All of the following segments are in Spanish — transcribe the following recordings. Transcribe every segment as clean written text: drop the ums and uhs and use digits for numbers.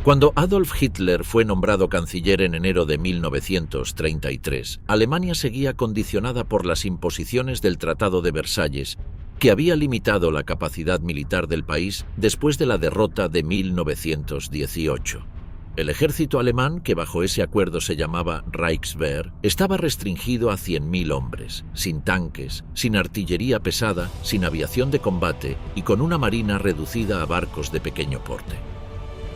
Cuando Adolf Hitler fue nombrado canciller en enero de 1933, Alemania seguía condicionada por las imposiciones del Tratado de Versalles, que había limitado la capacidad militar del país después de la derrota de 1918. El ejército alemán, que bajo ese acuerdo se llamaba Reichswehr, estaba restringido a 100.000 hombres, sin tanques, sin artillería pesada, sin aviación de combate y con una marina reducida a barcos de pequeño porte.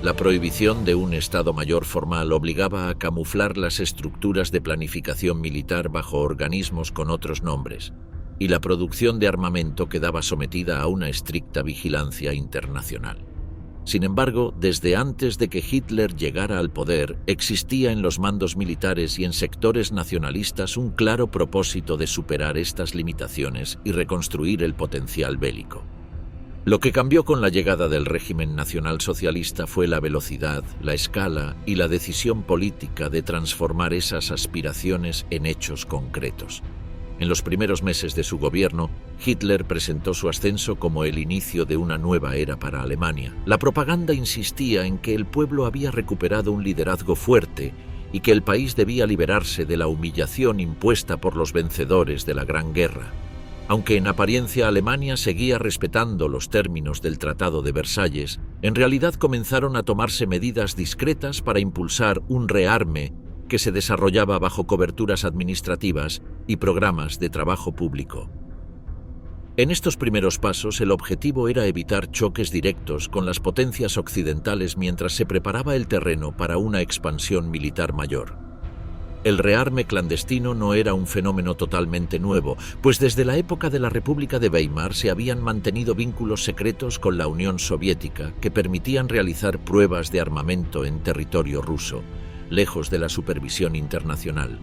La prohibición de un Estado Mayor formal obligaba a camuflar las estructuras de planificación militar bajo organismos con otros nombres, y la producción de armamento quedaba sometida a una estricta vigilancia internacional. Sin embargo, desde antes de que Hitler llegara al poder, existía en los mandos militares y en sectores nacionalistas un claro propósito de superar estas limitaciones y reconstruir el potencial bélico. Lo que cambió con la llegada del régimen nacionalsocialista fue la velocidad, la escala y la decisión política de transformar esas aspiraciones en hechos concretos. En los primeros meses de su gobierno, Hitler presentó su ascenso como el inicio de una nueva era para Alemania. La propaganda insistía en que el pueblo había recuperado un liderazgo fuerte y que el país debía liberarse de la humillación impuesta por los vencedores de la Gran Guerra. Aunque en apariencia Alemania seguía respetando los términos del Tratado de Versalles, en realidad comenzaron a tomarse medidas discretas para impulsar un rearme que se desarrollaba bajo coberturas administrativas y programas de trabajo público. En estos primeros pasos, el objetivo era evitar choques directos con las potencias occidentales mientras se preparaba el terreno para una expansión militar mayor. El rearme clandestino no era un fenómeno totalmente nuevo, pues desde la época de la República de Weimar se habían mantenido vínculos secretos con la Unión Soviética que permitían realizar pruebas de armamento en territorio ruso, lejos de la supervisión internacional.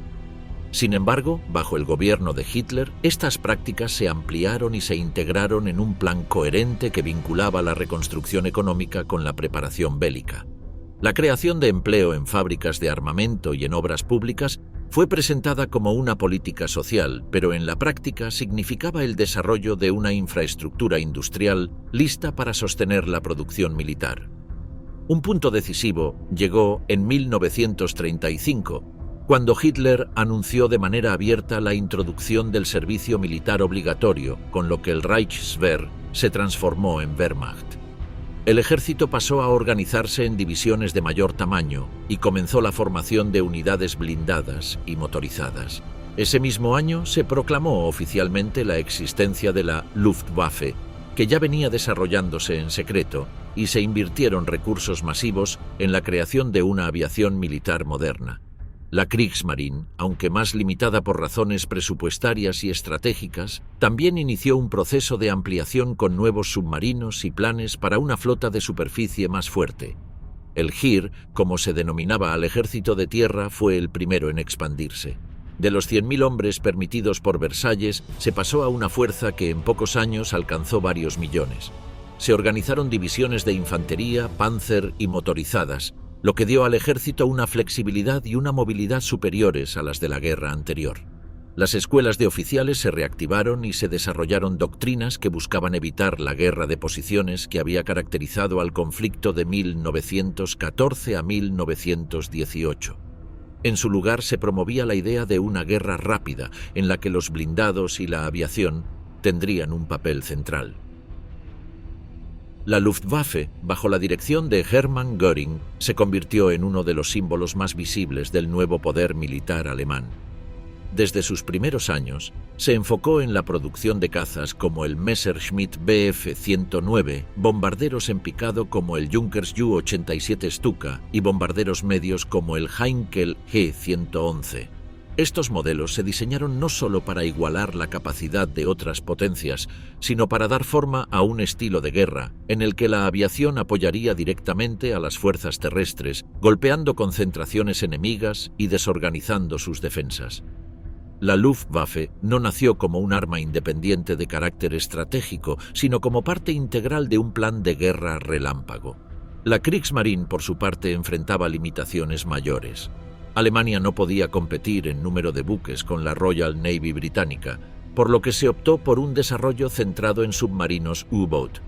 Sin embargo, bajo el gobierno de Hitler, estas prácticas se ampliaron y se integraron en un plan coherente que vinculaba la reconstrucción económica con la preparación bélica. La creación de empleo en fábricas de armamento y en obras públicas fue presentada como una política social, pero en la práctica significaba el desarrollo de una infraestructura industrial lista para sostener la producción militar. Un punto decisivo llegó en 1935, cuando Hitler anunció de manera abierta la introducción del servicio militar obligatorio, con lo que el Reichswehr se transformó en Wehrmacht. El ejército pasó a organizarse en divisiones de mayor tamaño y comenzó la formación de unidades blindadas y motorizadas. Ese mismo año se proclamó oficialmente la existencia de la Luftwaffe, que ya venía desarrollándose en secreto, y se invirtieron recursos masivos en la creación de una aviación militar moderna. La Kriegsmarine, aunque más limitada por razones presupuestarias y estratégicas, también inició un proceso de ampliación con nuevos submarinos y planes para una flota de superficie más fuerte. El Heer, como se denominaba al ejército de tierra, fue el primero en expandirse. De los 100.000 hombres permitidos por Versalles, se pasó a una fuerza que en pocos años alcanzó varios millones. Se organizaron divisiones de infantería, panzer y motorizadas, lo que dio al ejército una flexibilidad y una movilidad superiores a las de la guerra anterior. Las escuelas de oficiales se reactivaron y se desarrollaron doctrinas que buscaban evitar la guerra de posiciones que había caracterizado al conflicto de 1914 a 1918. En su lugar se promovía la idea de una guerra rápida, en la que los blindados y la aviación tendrían un papel central. La Luftwaffe, bajo la dirección de Hermann Göring, se convirtió en uno de los símbolos más visibles del nuevo poder militar alemán. Desde sus primeros años, se enfocó en la producción de cazas como el Messerschmitt Bf 109, bombarderos en picado como el Junkers Ju-87 Stuka y bombarderos medios como el Heinkel G-111. Estos modelos se diseñaron no solo para igualar la capacidad de otras potencias, sino para dar forma a un estilo de guerra en el que la aviación apoyaría directamente a las fuerzas terrestres, golpeando concentraciones enemigas y desorganizando sus defensas. La Luftwaffe no nació como un arma independiente de carácter estratégico, sino como parte integral de un plan de guerra relámpago. La Kriegsmarine, por su parte, enfrentaba limitaciones mayores. Alemania no podía competir en número de buques con la Royal Navy británica, por lo que se optó por un desarrollo centrado en submarinos U-Boat.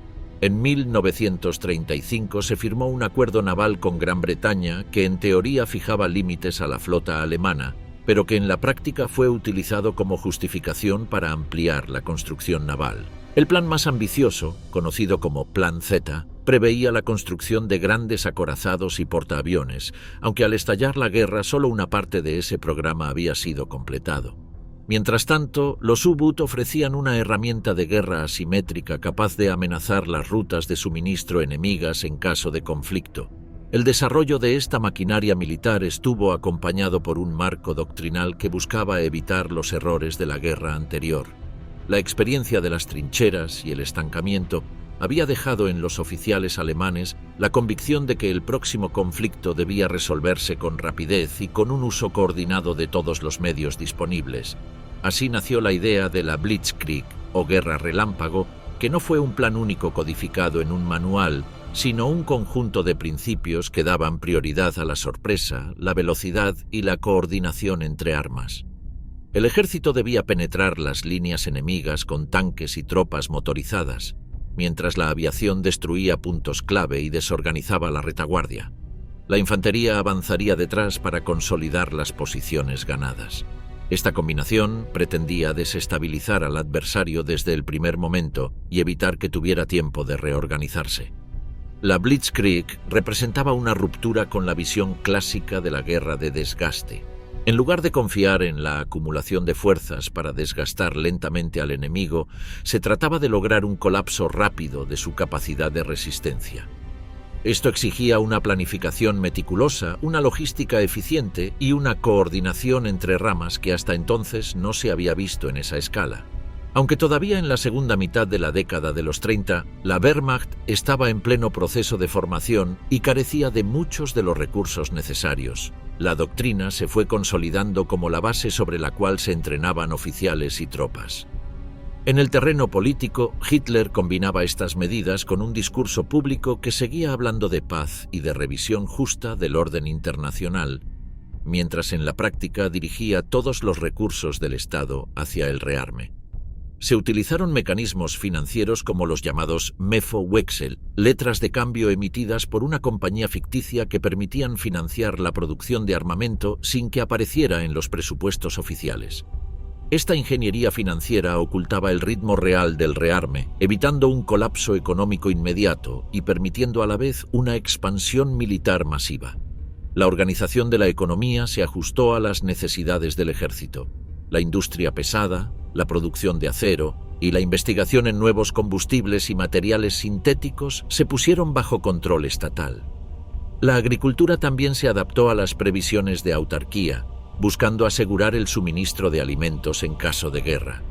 En 1935 se firmó un acuerdo naval con Gran Bretaña que en teoría fijaba límites a la flota alemana, pero que en la práctica fue utilizado como justificación para ampliar la construcción naval. El plan más ambicioso, conocido como Plan Z, preveía la construcción de grandes acorazados y portaaviones, aunque al estallar la guerra solo una parte de ese programa había sido completado. Mientras tanto, los U-Boot ofrecían una herramienta de guerra asimétrica capaz de amenazar las rutas de suministro enemigas en caso de conflicto. El desarrollo de esta maquinaria militar estuvo acompañado por un marco doctrinal que buscaba evitar los errores de la guerra anterior. La experiencia de las trincheras y el estancamiento había dejado en los oficiales alemanes la convicción de que el próximo conflicto debía resolverse con rapidez y con un uso coordinado de todos los medios disponibles. Así nació la idea de la Blitzkrieg, o guerra relámpago, que no fue un plan único codificado en un manual, sino un conjunto de principios que daban prioridad a la sorpresa, la velocidad y la coordinación entre armas. El ejército debía penetrar las líneas enemigas con tanques y tropas motorizadas, mientras la aviación destruía puntos clave y desorganizaba la retaguardia. La infantería avanzaría detrás para consolidar las posiciones ganadas. Esta combinación pretendía desestabilizar al adversario desde el primer momento y evitar que tuviera tiempo de reorganizarse. La Blitzkrieg representaba una ruptura con la visión clásica de la guerra de desgaste. En lugar de confiar en la acumulación de fuerzas para desgastar lentamente al enemigo, se trataba de lograr un colapso rápido de su capacidad de resistencia. Esto exigía una planificación meticulosa, una logística eficiente y una coordinación entre ramas que hasta entonces no se había visto en esa escala. Aunque todavía en la segunda mitad de la década de los 30, la Wehrmacht estaba en pleno proceso de formación y carecía de muchos de los recursos necesarios. La doctrina se fue consolidando como la base sobre la cual se entrenaban oficiales y tropas. En el terreno político, Hitler combinaba estas medidas con un discurso público que seguía hablando de paz y de revisión justa del orden internacional, mientras en la práctica dirigía todos los recursos del Estado hacia el rearme. Se utilizaron mecanismos financieros como los llamados Mefo-Wechsel, letras de cambio emitidas por una compañía ficticia que permitían financiar la producción de armamento sin que apareciera en los presupuestos oficiales. Esta ingeniería financiera ocultaba el ritmo real del rearme, evitando un colapso económico inmediato y permitiendo a la vez una expansión militar masiva. La organización de la economía se ajustó a las necesidades del ejército. La industria pesada, la producción de acero y la investigación en nuevos combustibles y materiales sintéticos se pusieron bajo control estatal. La agricultura también se adaptó a las previsiones de autarquía, buscando asegurar el suministro de alimentos en caso de guerra.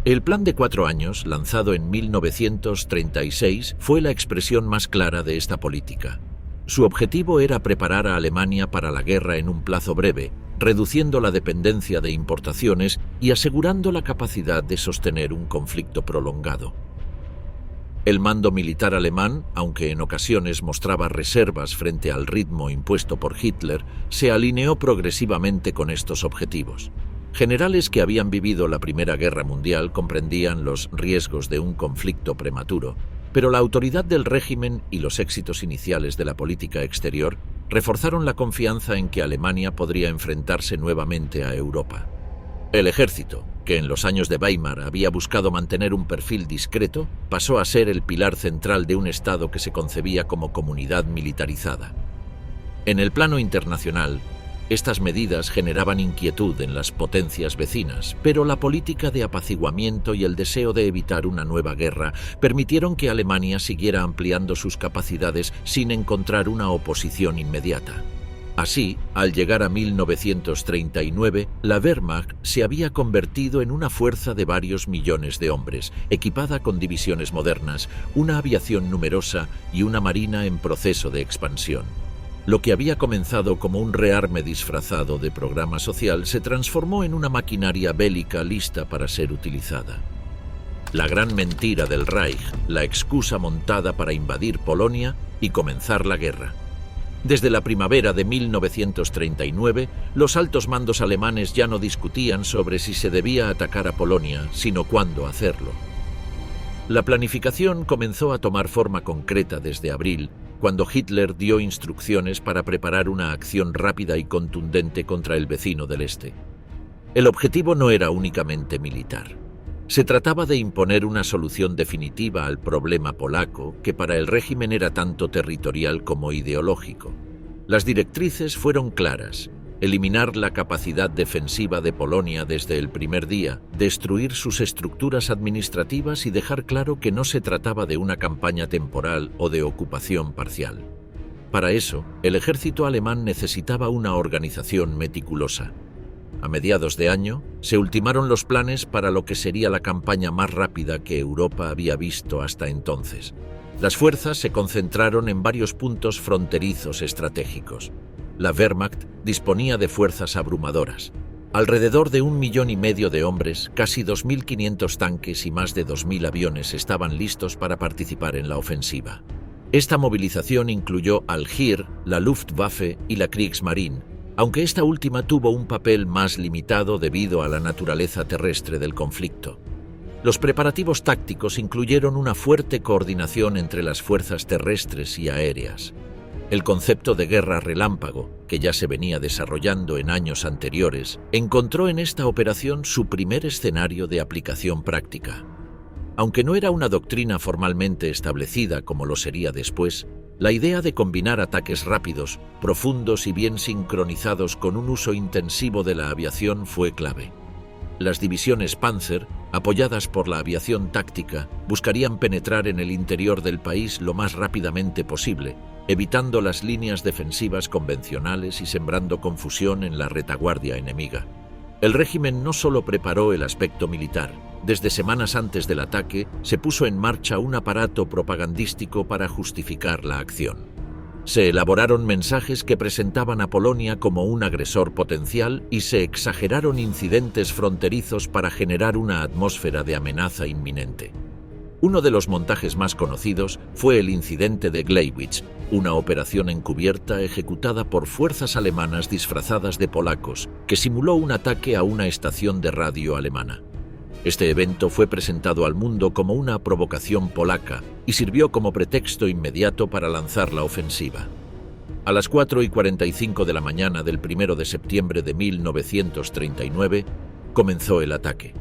El plan de 4 años, lanzado en 1936, fue la expresión más clara de esta política. Su objetivo era preparar a Alemania para la guerra en un plazo breve, reduciendo la dependencia de importaciones y asegurando la capacidad de sostener un conflicto prolongado. El mando militar alemán, aunque en ocasiones mostraba reservas frente al ritmo impuesto por Hitler, se alineó progresivamente con estos objetivos. Generales que habían vivido la Primera Guerra Mundial comprendían los riesgos de un conflicto prematuro, pero la autoridad del régimen y los éxitos iniciales de la política exterior reforzaron la confianza en que Alemania podría enfrentarse nuevamente a Europa. El ejército, que en los años de Weimar había buscado mantener un perfil discreto, pasó a ser el pilar central de un Estado que se concebía como comunidad militarizada. En el plano internacional, estas medidas generaban inquietud en las potencias vecinas, pero la política de apaciguamiento y el deseo de evitar una nueva guerra permitieron que Alemania siguiera ampliando sus capacidades sin encontrar una oposición inmediata. Así, al llegar a 1939, la Wehrmacht se había convertido en una fuerza de varios millones de hombres, equipada con divisiones modernas, una aviación numerosa y una marina en proceso de expansión. Lo que había comenzado como un rearme disfrazado de programa social se transformó en una maquinaria bélica lista para ser utilizada. La gran mentira del Reich, la excusa montada para invadir Polonia y comenzar la guerra. Desde la primavera de 1939, los altos mandos alemanes ya no discutían sobre si se debía atacar a Polonia, sino cuándo hacerlo. La planificación comenzó a tomar forma concreta desde abril, cuando Hitler dio instrucciones para preparar una acción rápida y contundente contra el vecino del este. El objetivo no era únicamente militar. Se trataba de imponer una solución definitiva al problema polaco, que para el régimen era tanto territorial como ideológico. Las directrices fueron claras: eliminar la capacidad defensiva de Polonia desde el primer día, destruir sus estructuras administrativas y dejar claro que no se trataba de una campaña temporal o de ocupación parcial. Para eso, el ejército alemán necesitaba una organización meticulosa. A mediados de año, se ultimaron los planes para lo que sería la campaña más rápida que Europa había visto hasta entonces. Las fuerzas se concentraron en varios puntos fronterizos estratégicos. La Wehrmacht disponía de fuerzas abrumadoras. Alrededor de 1,5 millones de hombres, casi 2.500 tanques y más de 2.000 aviones estaban listos para participar en la ofensiva. Esta movilización incluyó al Heer, la Luftwaffe y la Kriegsmarine, aunque esta última tuvo un papel más limitado debido a la naturaleza terrestre del conflicto. Los preparativos tácticos incluyeron una fuerte coordinación entre las fuerzas terrestres y aéreas. El concepto de guerra relámpago, que ya se venía desarrollando en años anteriores, encontró en esta operación su primer escenario de aplicación práctica. Aunque no era una doctrina formalmente establecida como lo sería después, la idea de combinar ataques rápidos, profundos y bien sincronizados con un uso intensivo de la aviación fue clave. Las divisiones Panzer, apoyadas por la aviación táctica, buscarían penetrar en el interior del país lo más rápidamente posible, evitando las líneas defensivas convencionales y sembrando confusión en la retaguardia enemiga. El régimen no solo preparó el aspecto militar. Desde semanas antes del ataque, se puso en marcha un aparato propagandístico para justificar la acción. Se elaboraron mensajes que presentaban a Polonia como un agresor potencial y se exageraron incidentes fronterizos para generar una atmósfera de amenaza inminente. Uno de los montajes más conocidos fue el incidente de Gleiwitz, una operación encubierta ejecutada por fuerzas alemanas disfrazadas de polacos, que simuló un ataque a una estación de radio alemana. Este evento fue presentado al mundo como una provocación polaca y sirvió como pretexto inmediato para lanzar la ofensiva. A las 4:45 de la mañana del 1 de septiembre de 1939, comenzó el ataque.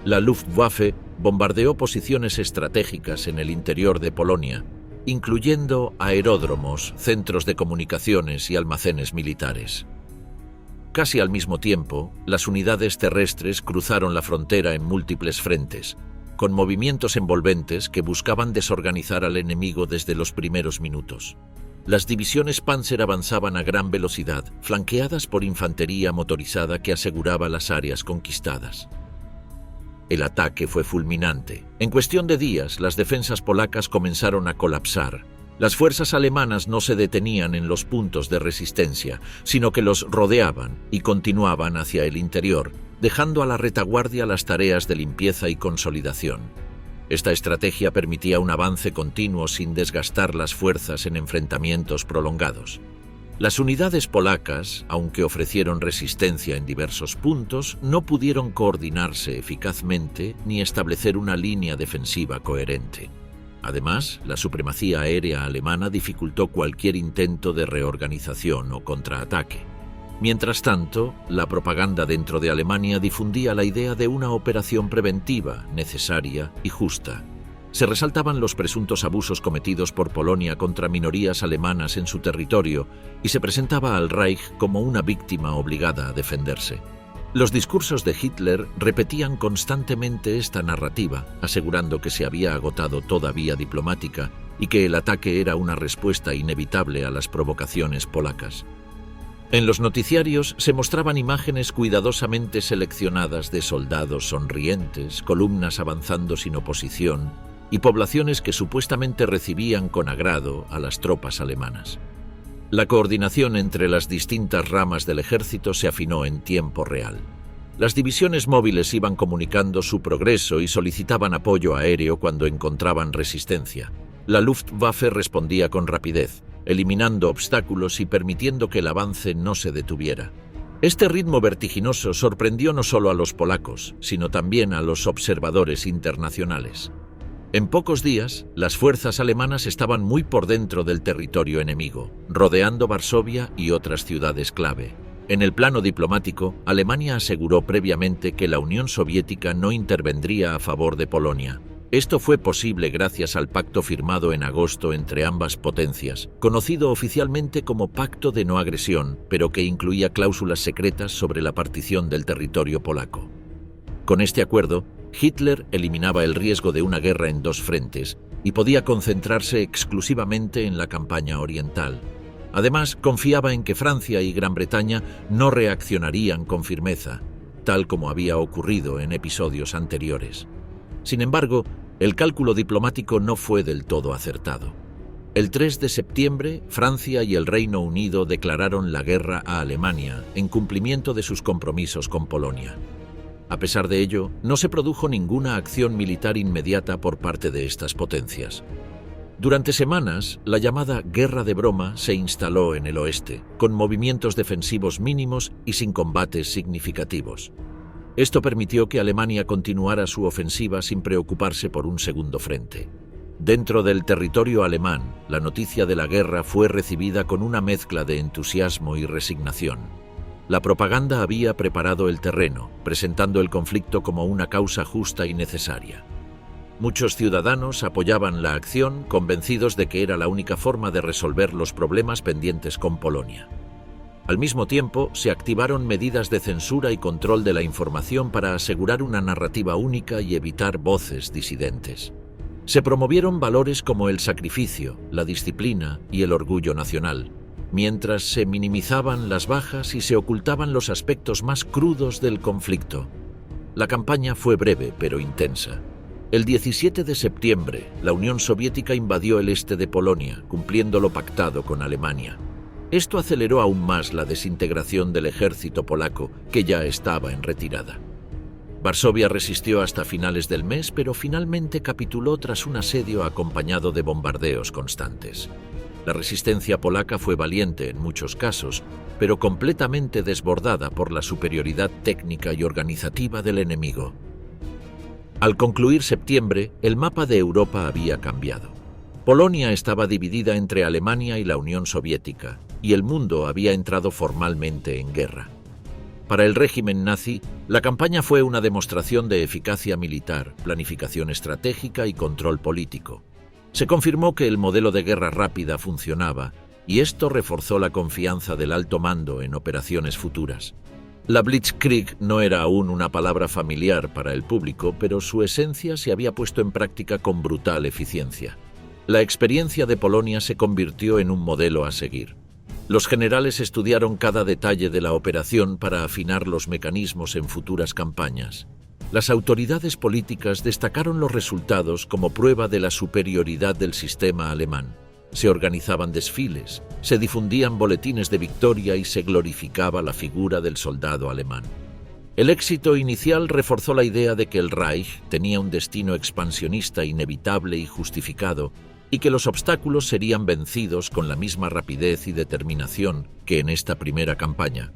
La Luftwaffe bombardeó posiciones estratégicas en el interior de Polonia, incluyendo aeródromos, centros de comunicaciones y almacenes militares. Casi al mismo tiempo, las unidades terrestres cruzaron la frontera en múltiples frentes, con movimientos envolventes que buscaban desorganizar al enemigo desde los primeros minutos. Las divisiones Panzer avanzaban a gran velocidad, flanqueadas por infantería motorizada que aseguraba las áreas conquistadas. El ataque fue fulminante. En cuestión de días, las defensas polacas comenzaron a colapsar. Las fuerzas alemanas no se detenían en los puntos de resistencia, sino que los rodeaban y continuaban hacia el interior, dejando a la retaguardia las tareas de limpieza y consolidación. Esta estrategia permitía un avance continuo sin desgastar las fuerzas en enfrentamientos prolongados. Las unidades polacas, aunque ofrecieron resistencia en diversos puntos, no pudieron coordinarse eficazmente ni establecer una línea defensiva coherente. Además, la supremacía aérea alemana dificultó cualquier intento de reorganización o contraataque. Mientras tanto, la propaganda dentro de Alemania difundía la idea de una operación preventiva, necesaria y justa. Se resaltaban los presuntos abusos cometidos por Polonia contra minorías alemanas en su territorio y se presentaba al Reich como una víctima obligada a defenderse. Los discursos de Hitler repetían constantemente esta narrativa, asegurando que se había agotado toda vía diplomática y que el ataque era una respuesta inevitable a las provocaciones polacas. En los noticiarios se mostraban imágenes cuidadosamente seleccionadas de soldados sonrientes, columnas avanzando sin oposición y poblaciones que supuestamente recibían con agrado a las tropas alemanas. La coordinación entre las distintas ramas del ejército se afinó en tiempo real. Las divisiones móviles iban comunicando su progreso y solicitaban apoyo aéreo cuando encontraban resistencia. La Luftwaffe respondía con rapidez, eliminando obstáculos y permitiendo que el avance no se detuviera. Este ritmo vertiginoso sorprendió no solo a los polacos, sino también a los observadores internacionales. En pocos días, las fuerzas alemanas estaban muy por dentro del territorio enemigo, rodeando Varsovia y otras ciudades clave. En el plano diplomático, Alemania aseguró previamente que la Unión Soviética no intervendría a favor de Polonia. Esto fue posible gracias al pacto firmado en agosto entre ambas potencias, conocido oficialmente como Pacto de No Agresión, pero que incluía cláusulas secretas sobre la partición del territorio polaco. Con este acuerdo, Hitler eliminaba el riesgo de una guerra en dos frentes y podía concentrarse exclusivamente en la campaña oriental. Además, confiaba en que Francia y Gran Bretaña no reaccionarían con firmeza, tal como había ocurrido en episodios anteriores. Sin embargo, el cálculo diplomático no fue del todo acertado. El 3 de septiembre, Francia y el Reino Unido declararon la guerra a Alemania en cumplimiento de sus compromisos con Polonia. A pesar de ello, no se produjo ninguna acción militar inmediata por parte de estas potencias. Durante semanas, la llamada Guerra de Broma se instaló en el oeste, con movimientos defensivos mínimos y sin combates significativos. Esto permitió que Alemania continuara su ofensiva sin preocuparse por un segundo frente. Dentro del territorio alemán, la noticia de la guerra fue recibida con una mezcla de entusiasmo y resignación. La propaganda había preparado el terreno, presentando el conflicto como una causa justa y necesaria. Muchos ciudadanos apoyaban la acción, convencidos de que era la única forma de resolver los problemas pendientes con Polonia. Al mismo tiempo, se activaron medidas de censura y control de la información para asegurar una narrativa única y evitar voces disidentes. Se promovieron valores como el sacrificio, la disciplina y el orgullo nacional, mientras se minimizaban las bajas y se ocultaban los aspectos más crudos del conflicto. La campaña fue breve pero intensa. El 17 de septiembre, la Unión Soviética invadió el este de Polonia, cumpliendo lo pactado con Alemania. Esto aceleró aún más la desintegración del ejército polaco, que ya estaba en retirada. Varsovia resistió hasta finales del mes, pero finalmente capituló tras un asedio acompañado de bombardeos constantes. La resistencia polaca fue valiente en muchos casos, pero completamente desbordada por la superioridad técnica y organizativa del enemigo. Al concluir septiembre, el mapa de Europa había cambiado. Polonia estaba dividida entre Alemania y la Unión Soviética, y el mundo había entrado formalmente en guerra. Para el régimen nazi, la campaña fue una demostración de eficacia militar, planificación estratégica y control político. Se confirmó que el modelo de guerra rápida funcionaba, y esto reforzó la confianza del alto mando en operaciones futuras. La Blitzkrieg no era aún una palabra familiar para el público, pero su esencia se había puesto en práctica con brutal eficiencia. La experiencia de Polonia se convirtió en un modelo a seguir. Los generales estudiaron cada detalle de la operación para afinar los mecanismos en futuras campañas. Las autoridades políticas destacaron los resultados como prueba de la superioridad del sistema alemán. Se organizaban desfiles, se difundían boletines de victoria y se glorificaba la figura del soldado alemán. El éxito inicial reforzó la idea de que el Reich tenía un destino expansionista inevitable y justificado, y que los obstáculos serían vencidos con la misma rapidez y determinación que en esta primera campaña.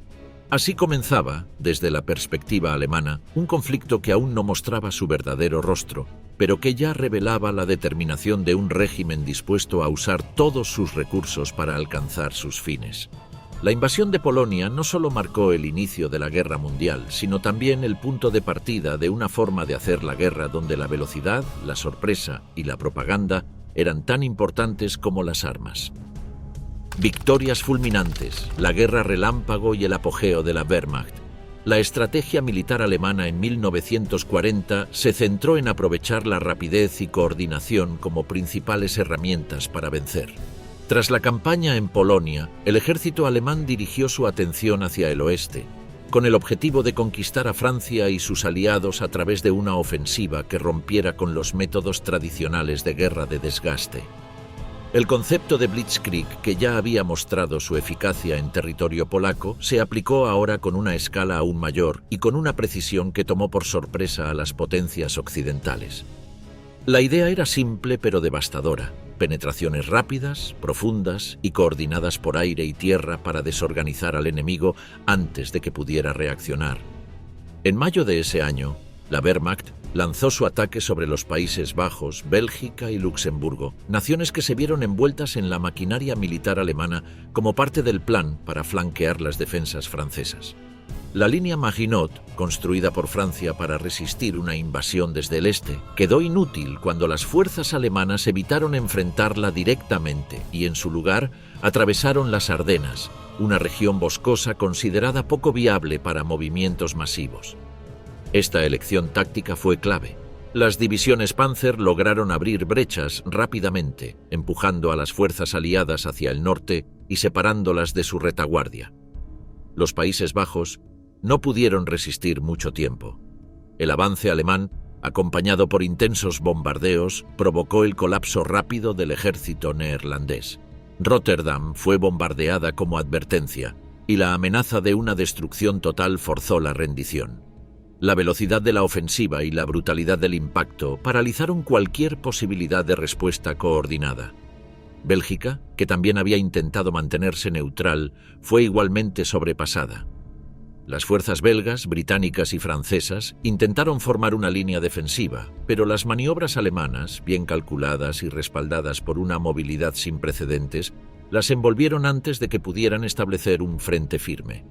Así comenzaba, desde la perspectiva alemana, un conflicto que aún no mostraba su verdadero rostro, pero que ya revelaba la determinación de un régimen dispuesto a usar todos sus recursos para alcanzar sus fines. La invasión de Polonia no solo marcó el inicio de la Guerra Mundial, sino también el punto de partida de una forma de hacer la guerra donde la velocidad, la sorpresa y la propaganda eran tan importantes como las armas. Victorias fulminantes, la guerra relámpago y el apogeo de la Wehrmacht. La estrategia militar alemana en 1940 se centró en aprovechar la rapidez y coordinación como principales herramientas para vencer. Tras la campaña en Polonia, el ejército alemán dirigió su atención hacia el oeste, con el objetivo de conquistar a Francia y sus aliados a través de una ofensiva que rompiera con los métodos tradicionales de guerra de desgaste. El concepto de Blitzkrieg, que ya había mostrado su eficacia en territorio polaco, se aplicó ahora con una escala aún mayor y con una precisión que tomó por sorpresa a las potencias occidentales. La idea era simple pero devastadora: penetraciones rápidas, profundas y coordinadas por aire y tierra para desorganizar al enemigo antes de que pudiera reaccionar. En mayo de ese año, la Wehrmacht lanzó su ataque sobre los Países Bajos, Bélgica y Luxemburgo, naciones que se vieron envueltas en la maquinaria militar alemana como parte del plan para flanquear las defensas francesas. La línea Maginot, construida por Francia para resistir una invasión desde el este, quedó inútil cuando las fuerzas alemanas evitaron enfrentarla directamente y, en su lugar, atravesaron las Ardenas, una región boscosa considerada poco viable para movimientos masivos. Esta elección táctica fue clave. Las divisiones Panzer lograron abrir brechas rápidamente, empujando a las fuerzas aliadas hacia el norte y separándolas de su retaguardia. Los Países Bajos no pudieron resistir mucho tiempo. El avance alemán, acompañado por intensos bombardeos, provocó el colapso rápido del ejército neerlandés. Róterdam fue bombardeada como advertencia, y la amenaza de una destrucción total forzó la rendición. La velocidad de la ofensiva y la brutalidad del impacto paralizaron cualquier posibilidad de respuesta coordinada. Bélgica, que también había intentado mantenerse neutral, fue igualmente sobrepasada. Las fuerzas belgas, británicas y francesas intentaron formar una línea defensiva, pero las maniobras alemanas, bien calculadas y respaldadas por una movilidad sin precedentes, las envolvieron antes de que pudieran establecer un frente firme.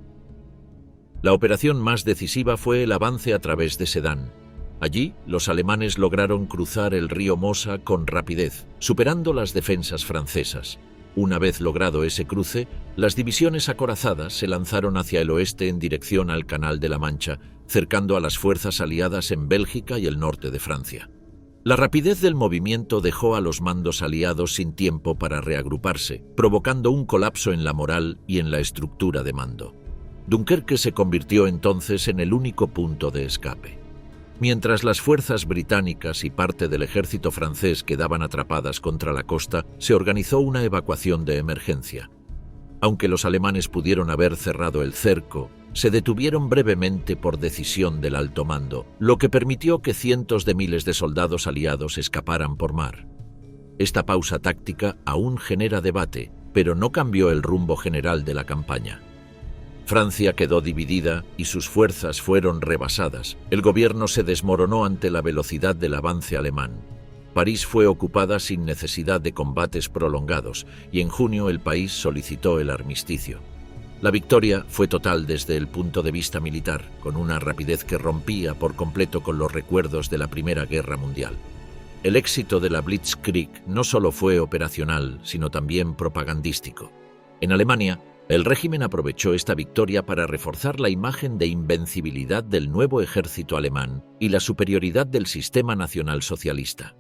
La operación más decisiva fue el avance a través de Sedán. Allí, los alemanes lograron cruzar el río Mosa con rapidez, superando las defensas francesas. Una vez logrado ese cruce, las divisiones acorazadas se lanzaron hacia el oeste en dirección al Canal de la Mancha, cercando a las fuerzas aliadas en Bélgica y el norte de Francia. La rapidez del movimiento dejó a los mandos aliados sin tiempo para reagruparse, provocando un colapso en la moral y en la estructura de mando. Dunkerque se convirtió entonces en el único punto de escape. Mientras las fuerzas británicas y parte del ejército francés quedaban atrapadas contra la costa, se organizó una evacuación de emergencia. Aunque los alemanes pudieron haber cerrado el cerco, se detuvieron brevemente por decisión del alto mando, lo que permitió que cientos de miles de soldados aliados escaparan por mar. Esta pausa táctica aún genera debate, pero no cambió el rumbo general de la campaña. Francia quedó dividida y sus fuerzas fueron rebasadas. El gobierno se desmoronó ante la velocidad del avance alemán. París fue ocupada sin necesidad de combates prolongados y en junio el país solicitó el armisticio. La victoria fue total desde el punto de vista militar, con una rapidez que rompía por completo con los recuerdos de la Primera Guerra Mundial. El éxito de la Blitzkrieg no solo fue operacional, sino también propagandístico. En Alemania, el régimen aprovechó esta victoria para reforzar la imagen de invencibilidad del nuevo ejército alemán y la superioridad del sistema nacionalsocialista.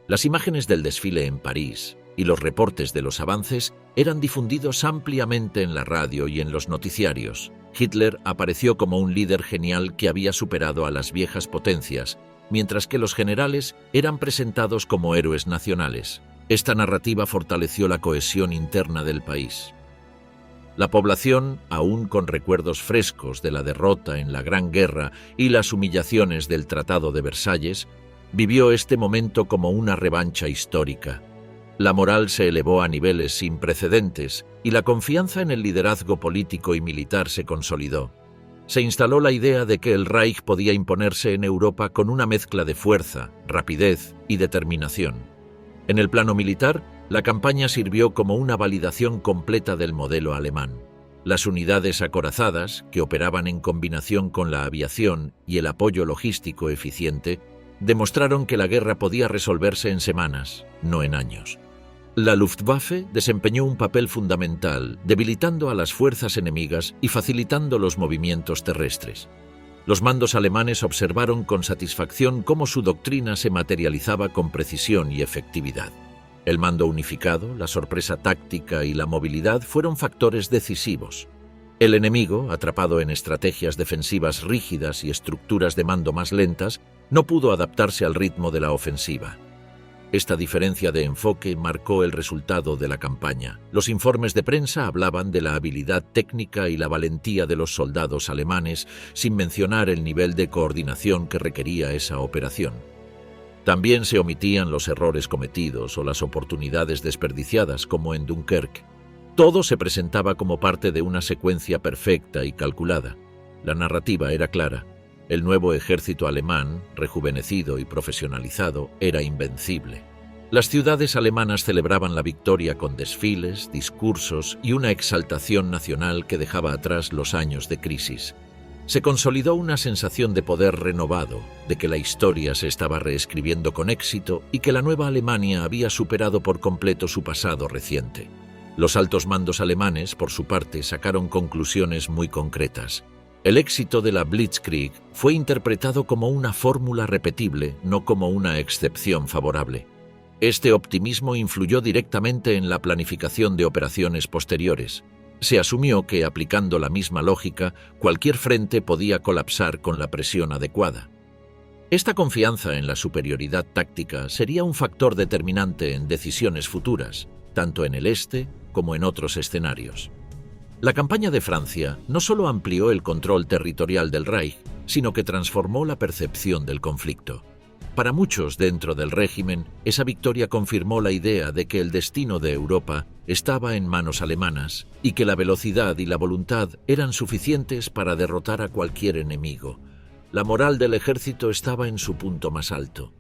Las imágenes del desfile en París y los reportes de los avances eran difundidos ampliamente en la radio y en los noticiarios. Hitler apareció como un líder genial que había superado a las viejas potencias, mientras que los generales eran presentados como héroes nacionales. Esta narrativa fortaleció la cohesión interna del país. La población, aún con recuerdos frescos de la derrota en la Gran Guerra y las humillaciones del Tratado de Versalles, vivió este momento como una revancha histórica. La moral se elevó a niveles sin precedentes y la confianza en el liderazgo político y militar se consolidó. Se instaló la idea de que el Reich podía imponerse en Europa con una mezcla de fuerza, rapidez y determinación. En el plano militar, la campaña sirvió como una validación completa del modelo alemán. Las unidades acorazadas, que operaban en combinación con la aviación y el apoyo logístico eficiente, demostraron que la guerra podía resolverse en semanas, no en años. La Luftwaffe desempeñó un papel fundamental, debilitando a las fuerzas enemigas y facilitando los movimientos terrestres. Los mandos alemanes observaron con satisfacción cómo su doctrina se materializaba con precisión y efectividad. El mando unificado, la sorpresa táctica y la movilidad fueron factores decisivos. El enemigo, atrapado en estrategias defensivas rígidas y estructuras de mando más lentas, no pudo adaptarse al ritmo de la ofensiva. Esta diferencia de enfoque marcó el resultado de la campaña. Los informes de prensa hablaban de la habilidad técnica y la valentía de los soldados alemanes, sin mencionar el nivel de coordinación que requería esa operación. También se omitían los errores cometidos o las oportunidades desperdiciadas, como en Dunkerque. Todo se presentaba como parte de una secuencia perfecta y calculada. La narrativa era clara. El nuevo ejército alemán, rejuvenecido y profesionalizado, era invencible. Las ciudades alemanas celebraban la victoria con desfiles, discursos y una exaltación nacional que dejaba atrás los años de crisis. Se consolidó una sensación de poder renovado, de que la historia se estaba reescribiendo con éxito y que la nueva Alemania había superado por completo su pasado reciente. Los altos mandos alemanes, por su parte, sacaron conclusiones muy concretas. El éxito de la Blitzkrieg fue interpretado como una fórmula repetible, no como una excepción favorable. Este optimismo influyó directamente en la planificación de operaciones posteriores. Se asumió que, aplicando la misma lógica, cualquier frente podía colapsar con la presión adecuada. Esta confianza en la superioridad táctica sería un factor determinante en decisiones futuras, tanto en el este como en otros escenarios. La campaña de Francia no solo amplió el control territorial del Reich, sino que transformó la percepción del conflicto. Para muchos dentro del régimen, esa victoria confirmó la idea de que el destino de Europa estaba en manos alemanas y que la velocidad y la voluntad eran suficientes para derrotar a cualquier enemigo. La moral del ejército estaba en su punto más alto.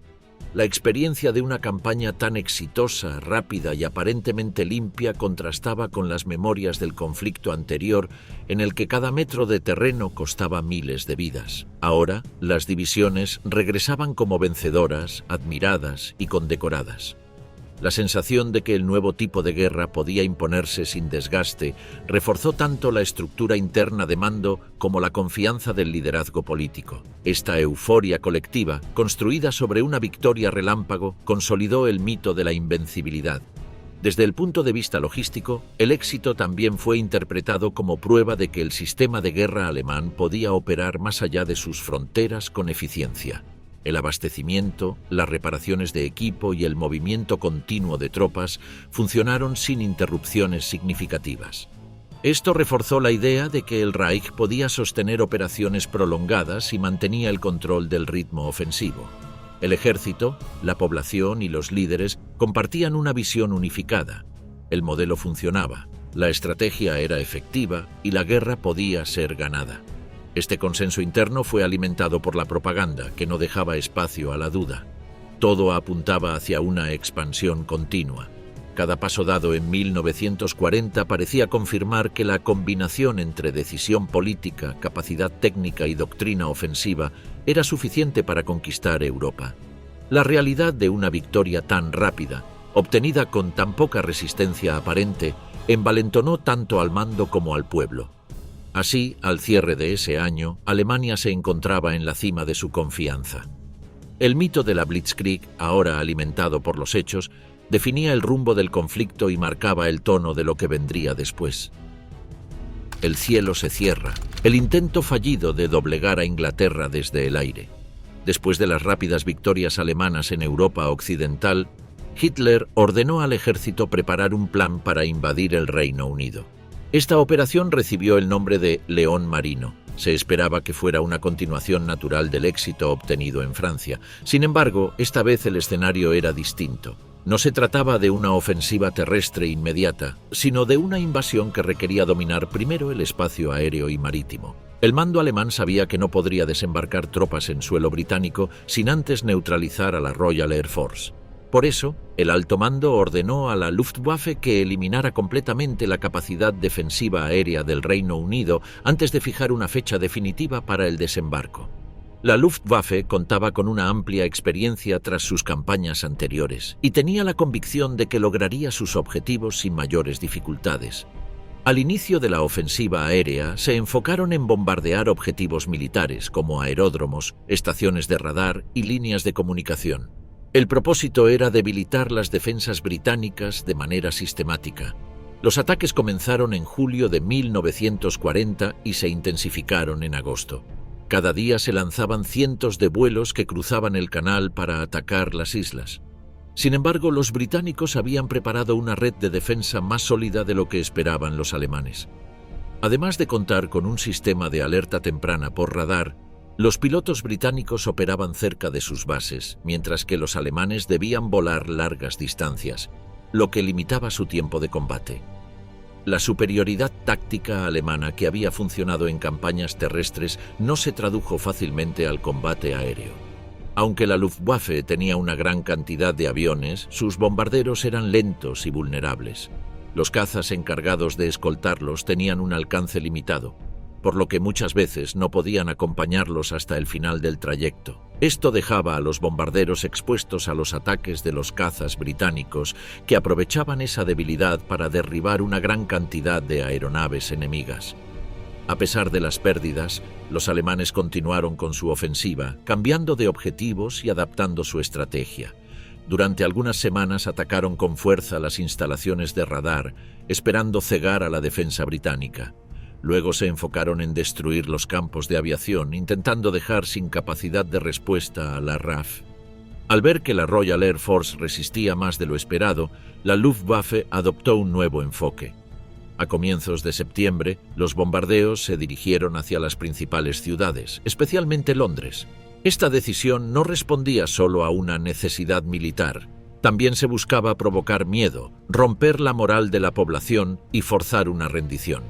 La experiencia de una campaña tan exitosa, rápida y aparentemente limpia contrastaba con las memorias del conflicto anterior en el que cada metro de terreno costaba miles de vidas. Ahora, las divisiones regresaban como vencedoras, admiradas y condecoradas. La sensación de que el nuevo tipo de guerra podía imponerse sin desgaste reforzó tanto la estructura interna de mando como la confianza del liderazgo político. Esta euforia colectiva, construida sobre una victoria relámpago, consolidó el mito de la invencibilidad. Desde el punto de vista logístico, el éxito también fue interpretado como prueba de que el sistema de guerra alemán podía operar más allá de sus fronteras con eficiencia. El abastecimiento, las reparaciones de equipo y el movimiento continuo de tropas funcionaron sin interrupciones significativas. Esto reforzó la idea de que el Reich podía sostener operaciones prolongadas y mantenía el control del ritmo ofensivo. El ejército, la población y los líderes compartían una visión unificada. El modelo funcionaba, la estrategia era efectiva y la guerra podía ser ganada. Este consenso interno fue alimentado por la propaganda, que no dejaba espacio a la duda. Todo apuntaba hacia una expansión continua. Cada paso dado en 1940 parecía confirmar que la combinación entre decisión política, capacidad técnica y doctrina ofensiva era suficiente para conquistar Europa. La realidad de una victoria tan rápida, obtenida con tan poca resistencia aparente, envalentonó tanto al mando como al pueblo. Así, al cierre de ese año, Alemania se encontraba en la cima de su confianza. El mito de la Blitzkrieg, ahora alimentado por los hechos, definía el rumbo del conflicto y marcaba el tono de lo que vendría después. El cielo se cierra, el intento fallido de doblegar a Inglaterra desde el aire. Después de las rápidas victorias alemanas en Europa occidental, Hitler ordenó al ejército preparar un plan para invadir el Reino Unido. Esta operación recibió el nombre de León Marino. Se esperaba que fuera una continuación natural del éxito obtenido en Francia. Sin embargo, esta vez el escenario era distinto. No se trataba de una ofensiva terrestre inmediata, sino de una invasión que requería dominar primero el espacio aéreo y marítimo. El mando alemán sabía que no podría desembarcar tropas en suelo británico sin antes neutralizar a la Royal Air Force. Por eso, el alto mando ordenó a la Luftwaffe que eliminara completamente la capacidad defensiva aérea del Reino Unido antes de fijar una fecha definitiva para el desembarco. La Luftwaffe contaba con una amplia experiencia tras sus campañas anteriores y tenía la convicción de que lograría sus objetivos sin mayores dificultades. Al inicio de la ofensiva aérea se enfocaron en bombardear objetivos militares como aeródromos, estaciones de radar y líneas de comunicación. El propósito era debilitar las defensas británicas de manera sistemática. Los ataques comenzaron en julio de 1940 y se intensificaron en agosto. Cada día se lanzaban cientos de vuelos que cruzaban el canal para atacar las islas. Sin embargo, los británicos habían preparado una red de defensa más sólida de lo que esperaban los alemanes. Además de contar con un sistema de alerta temprana por radar, los pilotos británicos operaban cerca de sus bases, mientras que los alemanes debían volar largas distancias, lo que limitaba su tiempo de combate. La superioridad táctica alemana que había funcionado en campañas terrestres no se tradujo fácilmente al combate aéreo. Aunque la Luftwaffe tenía una gran cantidad de aviones, sus bombarderos eran lentos y vulnerables. Los cazas encargados de escoltarlos tenían un alcance limitado, por lo que muchas veces no podían acompañarlos hasta el final del trayecto. Esto dejaba a los bombarderos expuestos a los ataques de los cazas británicos, que aprovechaban esa debilidad para derribar una gran cantidad de aeronaves enemigas. A pesar de las pérdidas, los alemanes continuaron con su ofensiva, cambiando de objetivos y adaptando su estrategia. Durante algunas semanas atacaron con fuerza las instalaciones de radar, esperando cegar a la defensa británica. Luego se enfocaron en destruir los campos de aviación, intentando dejar sin capacidad de respuesta a la RAF. Al ver que la Royal Air Force resistía más de lo esperado, la Luftwaffe adoptó un nuevo enfoque. A comienzos de septiembre, los bombardeos se dirigieron hacia las principales ciudades, especialmente Londres. Esta decisión no respondía solo a una necesidad militar. También se buscaba provocar miedo, romper la moral de la población y forzar una rendición.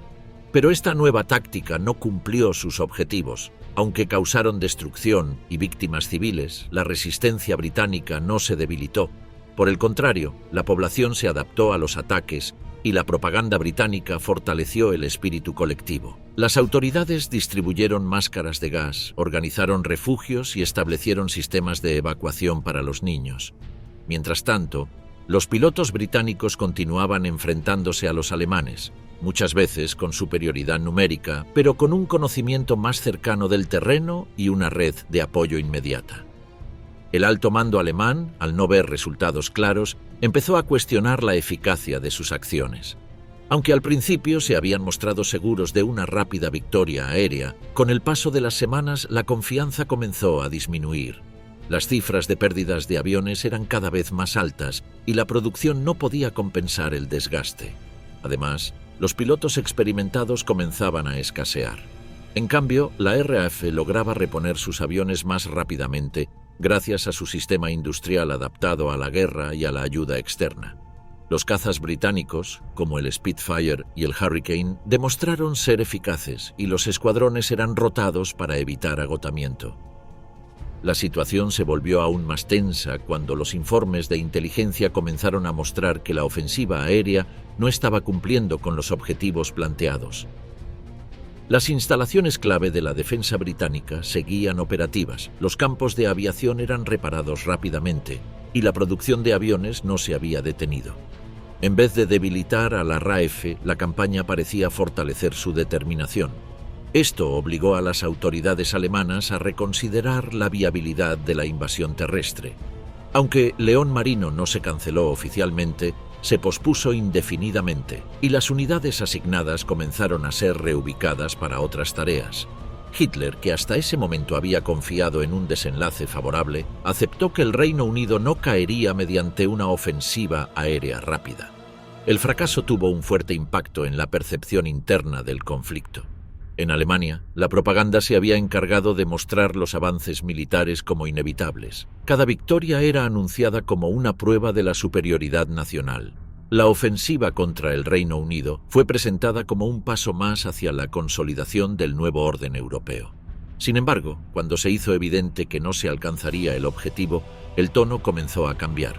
Pero esta nueva táctica no cumplió sus objetivos. Aunque causaron destrucción y víctimas civiles, la resistencia británica no se debilitó. Por el contrario, la población se adaptó a los ataques y la propaganda británica fortaleció el espíritu colectivo. Las autoridades distribuyeron máscaras de gas, organizaron refugios y establecieron sistemas de evacuación para los niños. Mientras tanto, los pilotos británicos continuaban enfrentándose a los alemanes, muchas veces con superioridad numérica, pero con un conocimiento más cercano del terreno y una red de apoyo inmediata. El alto mando alemán, al no ver resultados claros, empezó a cuestionar la eficacia de sus acciones. Aunque al principio se habían mostrado seguros de una rápida victoria aérea, con el paso de las semanas la confianza comenzó a disminuir. Las cifras de pérdidas de aviones eran cada vez más altas y la producción no podía compensar el desgaste. Además, los pilotos experimentados comenzaban a escasear. En cambio, la RAF lograba reponer sus aviones más rápidamente gracias a su sistema industrial adaptado a la guerra y a la ayuda externa. Los cazas británicos, como el Spitfire y el Hurricane, demostraron ser eficaces y los escuadrones eran rotados para evitar agotamiento. La situación se volvió aún más tensa cuando los informes de inteligencia comenzaron a mostrar que la ofensiva aérea no estaba cumpliendo con los objetivos planteados. Las instalaciones clave de la defensa británica seguían operativas, los campos de aviación eran reparados rápidamente y la producción de aviones no se había detenido. En vez de debilitar a la RAF, la campaña parecía fortalecer su determinación. Esto obligó a las autoridades alemanas a reconsiderar la viabilidad de la invasión terrestre. Aunque León Marino no se canceló oficialmente, se pospuso indefinidamente y las unidades asignadas comenzaron a ser reubicadas para otras tareas. Hitler, que hasta ese momento había confiado en un desenlace favorable, aceptó que el Reino Unido no caería mediante una ofensiva aérea rápida. El fracaso tuvo un fuerte impacto en la percepción interna del conflicto. En Alemania, la propaganda se había encargado de mostrar los avances militares como inevitables. Cada victoria era anunciada como una prueba de la superioridad nacional. La ofensiva contra el Reino Unido fue presentada como un paso más hacia la consolidación del nuevo orden europeo. Sin embargo, cuando se hizo evidente que no se alcanzaría el objetivo, el tono comenzó a cambiar.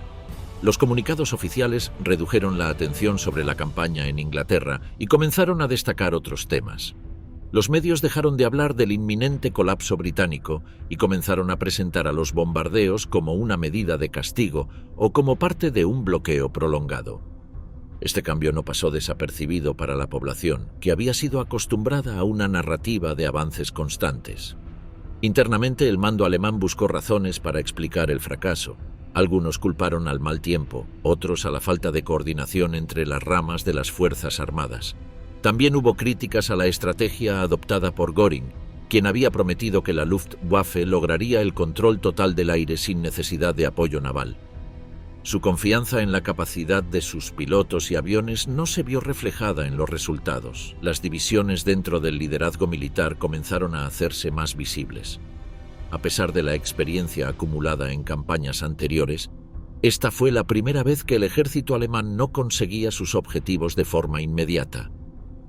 Los comunicados oficiales redujeron la atención sobre la campaña en Inglaterra y comenzaron a destacar otros temas. Los medios dejaron de hablar del inminente colapso británico y comenzaron a presentar a los bombardeos como una medida de castigo o como parte de un bloqueo prolongado. Este cambio no pasó desapercibido para la población, que había sido acostumbrada a una narrativa de avances constantes. Internamente, el mando alemán buscó razones para explicar el fracaso. Algunos culparon al mal tiempo, otros a la falta de coordinación entre las ramas de las Fuerzas Armadas. También hubo críticas a la estrategia adoptada por Göring, quien había prometido que la Luftwaffe lograría el control total del aire sin necesidad de apoyo naval. Su confianza en la capacidad de sus pilotos y aviones no se vio reflejada en los resultados. Las divisiones dentro del liderazgo militar comenzaron a hacerse más visibles. A pesar de la experiencia acumulada en campañas anteriores, esta fue la primera vez que el ejército alemán no conseguía sus objetivos de forma inmediata.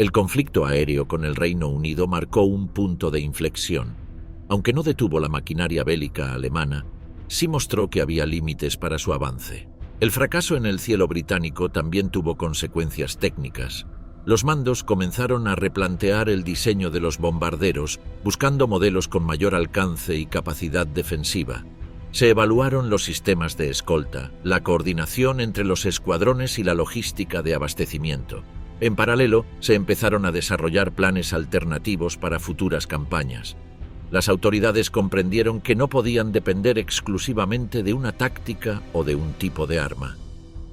El conflicto aéreo con el Reino Unido marcó un punto de inflexión. Aunque no detuvo la maquinaria bélica alemana, sí mostró que había límites para su avance. El fracaso en el cielo británico también tuvo consecuencias técnicas. Los mandos comenzaron a replantear el diseño de los bombarderos, buscando modelos con mayor alcance y capacidad defensiva. Se evaluaron los sistemas de escolta, la coordinación entre los escuadrones y la logística de abastecimiento. En paralelo, se empezaron a desarrollar planes alternativos para futuras campañas. Las autoridades comprendieron que no podían depender exclusivamente de una táctica o de un tipo de arma.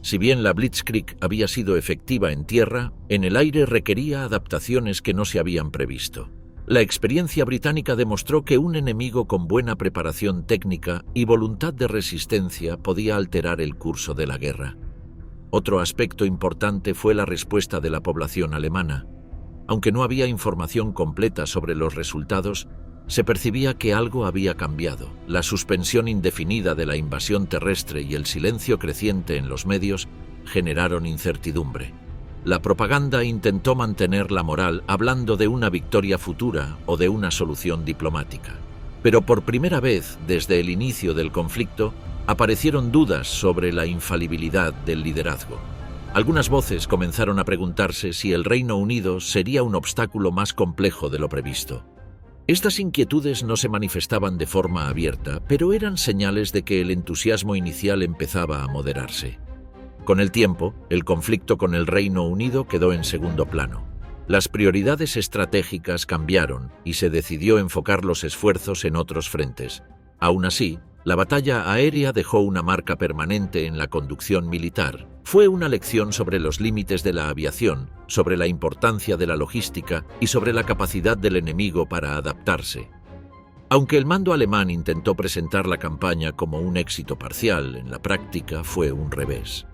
Si bien la Blitzkrieg había sido efectiva en tierra, en el aire requería adaptaciones que no se habían previsto. La experiencia británica demostró que un enemigo con buena preparación técnica y voluntad de resistencia podía alterar el curso de la guerra. Otro aspecto importante fue la respuesta de la población alemana. Aunque no había información completa sobre los resultados, se percibía que algo había cambiado. La suspensión indefinida de la invasión terrestre y el silencio creciente en los medios generaron incertidumbre. La propaganda intentó mantener la moral hablando de una victoria futura o de una solución diplomática. Pero por primera vez desde el inicio del conflicto, aparecieron dudas sobre la infalibilidad del liderazgo. Algunas voces comenzaron a preguntarse si el Reino Unido sería un obstáculo más complejo de lo previsto. Estas inquietudes no se manifestaban de forma abierta, pero eran señales de que el entusiasmo inicial empezaba a moderarse. Con el tiempo, el conflicto con el Reino Unido quedó en segundo plano. Las prioridades estratégicas cambiaron y se decidió enfocar los esfuerzos en otros frentes. Aún así, la batalla aérea dejó una marca permanente en la conducción militar. Fue una lección sobre los límites de la aviación, sobre la importancia de la logística y sobre la capacidad del enemigo para adaptarse. Aunque el mando alemán intentó presentar la campaña como un éxito parcial, en la práctica fue un revés.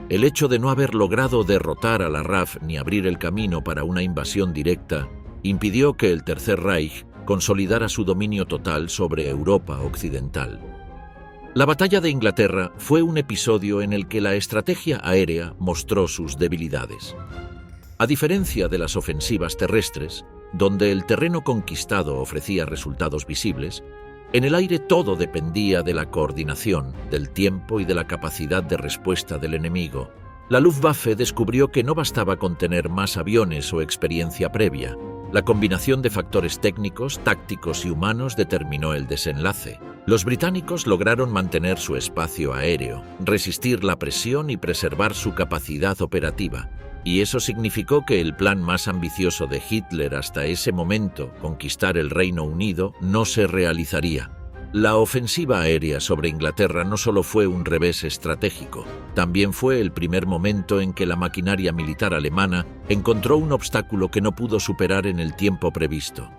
El hecho de no haber logrado derrotar a la RAF ni abrir el camino para una invasión directa impidió que el Tercer Reich consolidara su dominio total sobre Europa occidental. La batalla de Inglaterra fue un episodio en el que la estrategia aérea mostró sus debilidades. A diferencia de las ofensivas terrestres, donde el terreno conquistado ofrecía resultados visibles, en el aire todo dependía de la coordinación, del tiempo y de la capacidad de respuesta del enemigo. La Luftwaffe descubrió que no bastaba con tener más aviones o experiencia previa. La combinación de factores técnicos, tácticos y humanos determinó el desenlace. Los británicos lograron mantener su espacio aéreo, resistir la presión y preservar su capacidad operativa. Y eso significó que el plan más ambicioso de Hitler hasta ese momento, conquistar el Reino Unido, no se realizaría. La ofensiva aérea sobre Inglaterra no solo fue un revés estratégico, también fue el primer momento en que la maquinaria militar alemana encontró un obstáculo que no pudo superar en el tiempo previsto.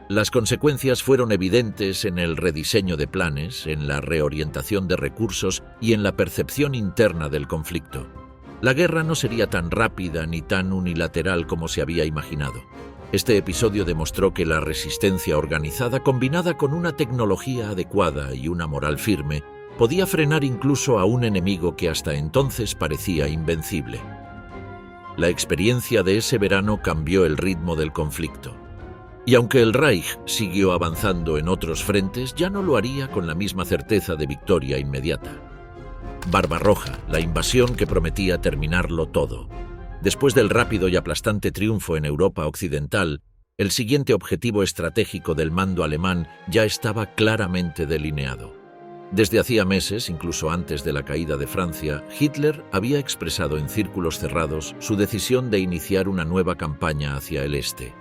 Las consecuencias fueron evidentes en el rediseño de planes, en la reorientación de recursos y en la percepción interna del conflicto. La guerra no sería tan rápida ni tan unilateral como se había imaginado. Este episodio demostró que la resistencia organizada, combinada con una tecnología adecuada y una moral firme, podía frenar incluso a un enemigo que hasta entonces parecía invencible. La experiencia de ese verano cambió el ritmo del conflicto. Y aunque el Reich siguió avanzando en otros frentes, ya no lo haría con la misma certeza de victoria inmediata. Barbarroja, la invasión que prometía terminarlo todo. Después del rápido y aplastante triunfo en Europa occidental, el siguiente objetivo estratégico del mando alemán ya estaba claramente delineado. Desde hacía meses, incluso antes de la caída de Francia, Hitler había expresado en círculos cerrados su decisión de iniciar una nueva campaña hacia el este.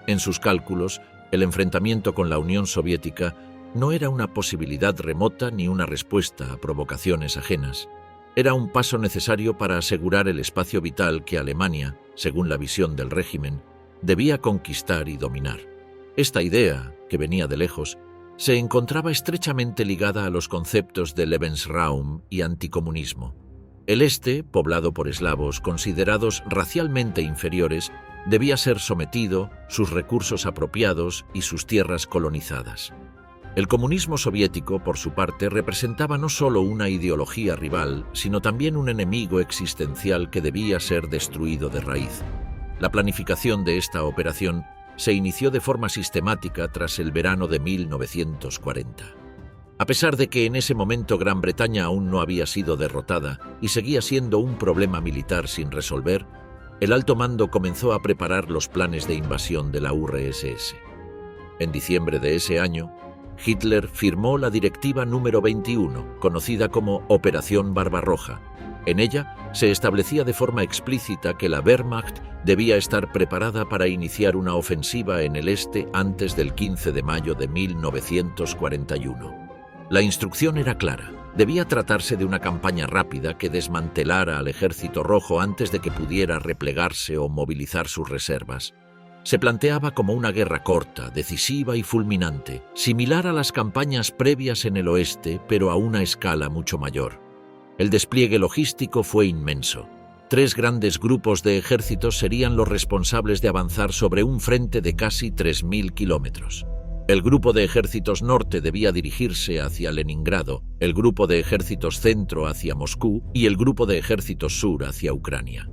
En sus cálculos, el enfrentamiento con la Unión Soviética no era una posibilidad remota ni una respuesta a provocaciones ajenas. Era un paso necesario para asegurar el espacio vital que Alemania, según la visión del régimen, debía conquistar y dominar. Esta idea, que venía de lejos, se encontraba estrechamente ligada a los conceptos de Lebensraum y anticomunismo. El este, poblado por eslavos considerados racialmente inferiores, debía ser sometido, sus recursos apropiados y sus tierras colonizadas. El comunismo soviético, por su parte, representaba no solo una ideología rival, sino también un enemigo existencial que debía ser destruido de raíz. La planificación de esta operación se inició de forma sistemática tras el verano de 1940. A pesar de que en ese momento Gran Bretaña aún no había sido derrotada y seguía siendo un problema militar sin resolver, el alto mando comenzó a preparar los planes de invasión de la URSS. En diciembre de ese año, Hitler firmó la Directiva número 21, conocida como Operación Barbarroja. En ella se establecía de forma explícita que la Wehrmacht debía estar preparada para iniciar una ofensiva en el este antes del 15 de mayo de 1941. La instrucción era clara. Debía tratarse de una campaña rápida que desmantelara al Ejército Rojo antes de que pudiera replegarse o movilizar sus reservas. Se planteaba como una guerra corta, decisiva y fulminante, similar a las campañas previas en el oeste, pero a una escala mucho mayor. El despliegue logístico fue inmenso. 3 grandes grupos de ejércitos serían los responsables de avanzar sobre un frente de casi 3.000 kilómetros. El grupo de ejércitos norte debía dirigirse hacia Leningrado, el grupo de ejércitos centro hacia Moscú y el grupo de ejércitos sur hacia Ucrania.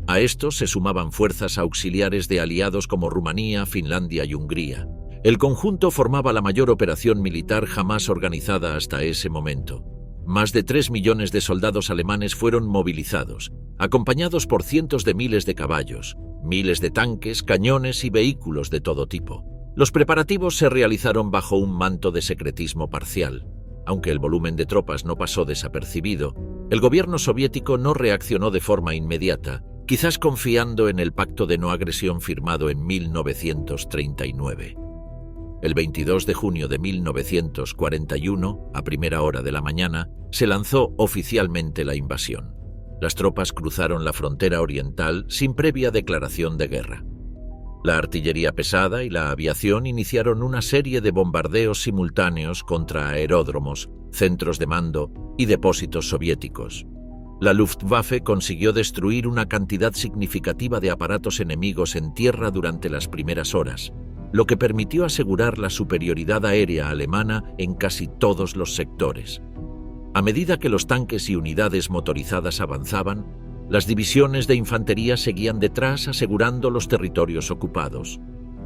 A estos se sumaban fuerzas auxiliares de aliados como Rumanía, Finlandia y Hungría. El conjunto formaba la mayor operación militar jamás organizada hasta ese momento. Más de 3 millones de soldados alemanes fueron movilizados, acompañados por cientos de miles de caballos, miles de tanques, cañones y vehículos de todo tipo. Los preparativos se realizaron bajo un manto de secretismo parcial. Aunque el volumen de tropas no pasó desapercibido, el gobierno soviético no reaccionó de forma inmediata, quizás confiando en el pacto de no agresión firmado en 1939. El 22 de junio de 1941, a primera hora de la mañana, se lanzó oficialmente la invasión. Las tropas cruzaron la frontera oriental sin previa declaración de guerra. La artillería pesada y la aviación iniciaron una serie de bombardeos simultáneos contra aeródromos, centros de mando y depósitos soviéticos. La Luftwaffe consiguió destruir una cantidad significativa de aparatos enemigos en tierra durante las primeras horas, lo que permitió asegurar la superioridad aérea alemana en casi todos los sectores. A medida que los tanques y unidades motorizadas avanzaban, las divisiones de infantería seguían detrás asegurando los territorios ocupados.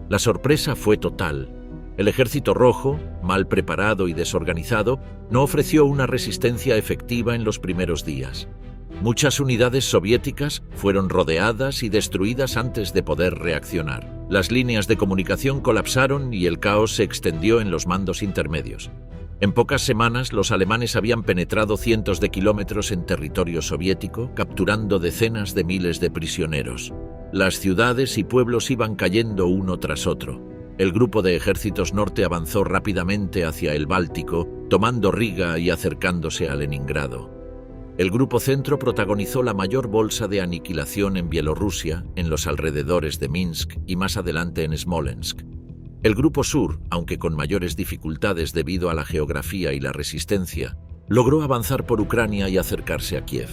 La sorpresa fue total. El Ejército Rojo, mal preparado y desorganizado, no ofreció una resistencia efectiva en los primeros días. Muchas unidades soviéticas fueron rodeadas y destruidas antes de poder reaccionar. Las líneas de comunicación colapsaron y el caos se extendió en los mandos intermedios. En pocas semanas, los alemanes habían penetrado cientos de kilómetros en territorio soviético, capturando decenas de miles de prisioneros. Las ciudades y pueblos iban cayendo uno tras otro. El grupo de ejércitos norte avanzó rápidamente hacia el Báltico, tomando Riga y acercándose a Leningrado. El grupo centro protagonizó la mayor bolsa de aniquilación en Bielorrusia, en los alrededores de Minsk y más adelante en Smolensk. El grupo sur, aunque con mayores dificultades debido a la geografía y la resistencia, logró avanzar por Ucrania y acercarse a Kiev.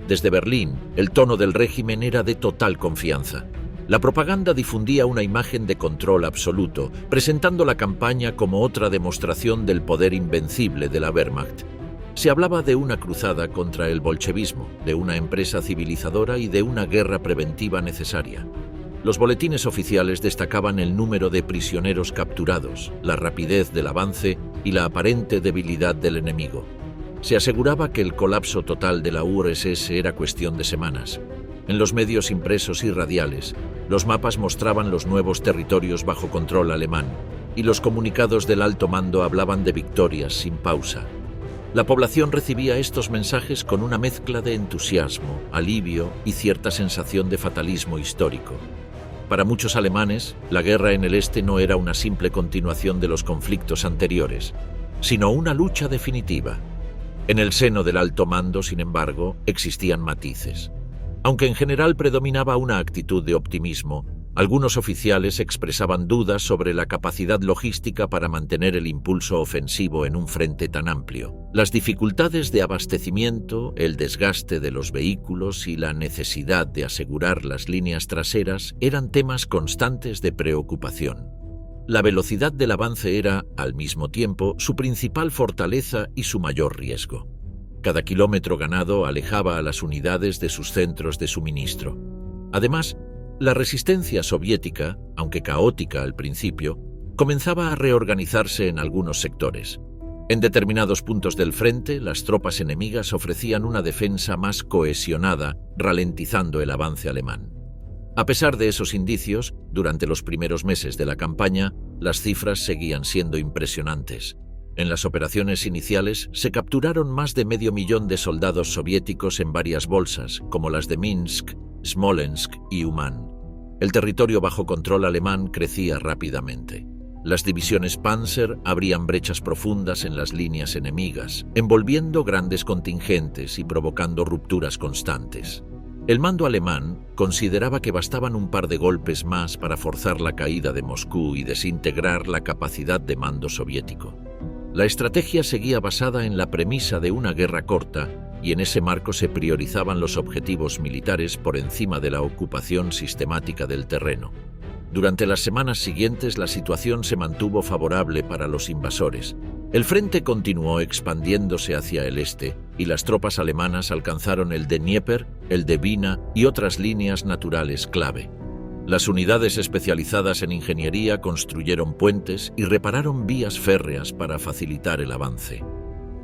Desde Berlín, el tono del régimen era de total confianza. La propaganda difundía una imagen de control absoluto, presentando la campaña como otra demostración del poder invencible de la Wehrmacht. Se hablaba de una cruzada contra el bolchevismo, de una empresa civilizadora y de una guerra preventiva necesaria. Los boletines oficiales destacaban el número de prisioneros capturados, la rapidez del avance y la aparente debilidad del enemigo. Se aseguraba que el colapso total de la URSS era cuestión de semanas. En los medios impresos y radiales, los mapas mostraban los nuevos territorios bajo control alemán, y los comunicados del alto mando hablaban de victorias sin pausa. La población recibía estos mensajes con una mezcla de entusiasmo, alivio y cierta sensación de fatalismo histórico. Para muchos alemanes, la guerra en el este no era una simple continuación de los conflictos anteriores, sino una lucha definitiva. En el seno del alto mando, sin embargo, existían matices. Aunque en general predominaba una actitud de optimismo, algunos oficiales expresaban dudas sobre la capacidad logística para mantener el impulso ofensivo en un frente tan amplio. Las dificultades de abastecimiento, el desgaste de los vehículos y la necesidad de asegurar las líneas traseras eran temas constantes de preocupación. La velocidad del avance era, al mismo tiempo, su principal fortaleza y su mayor riesgo. Cada kilómetro ganado alejaba a las unidades de sus centros de suministro. Además, La resistencia soviética, aunque caótica al principio, comenzaba a reorganizarse en algunos sectores. En determinados puntos del frente, las tropas enemigas ofrecían una defensa más cohesionada, ralentizando el avance alemán. A pesar de esos indicios, durante los primeros meses de la campaña, las cifras seguían siendo impresionantes. En las operaciones iniciales se capturaron más de 500.000 de soldados soviéticos en varias bolsas, como las de Minsk, Smolensk y Uman. El territorio bajo control alemán crecía rápidamente. Las divisiones Panzer abrían brechas profundas en las líneas enemigas, envolviendo grandes contingentes y provocando rupturas constantes. El mando alemán consideraba que bastaban un par de golpes más para forzar la caída de Moscú y desintegrar la capacidad de mando soviético. La estrategia seguía basada en la premisa de una guerra corta, y en ese marco se priorizaban los objetivos militares por encima de la ocupación sistemática del terreno. Durante las semanas siguientes la situación se mantuvo favorable para los invasores. El frente continuó expandiéndose hacia el este y las tropas alemanas alcanzaron el de Dnieper, el de Vina y otras líneas naturales clave. Las unidades especializadas en ingeniería construyeron puentes y repararon vías férreas para facilitar el avance.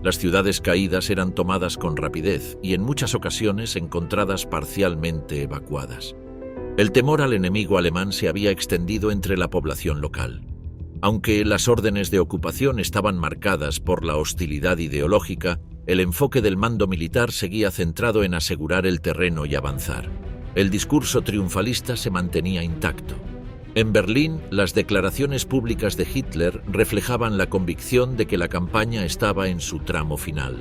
Las ciudades caídas eran tomadas con rapidez y en muchas ocasiones encontradas parcialmente evacuadas. El temor al enemigo alemán se había extendido entre la población local. Aunque las órdenes de ocupación estaban marcadas por la hostilidad ideológica, el enfoque del mando militar seguía centrado en asegurar el terreno y avanzar. El discurso triunfalista se mantenía intacto. En Berlín, las declaraciones públicas de Hitler reflejaban la convicción de que la campaña estaba en su tramo final.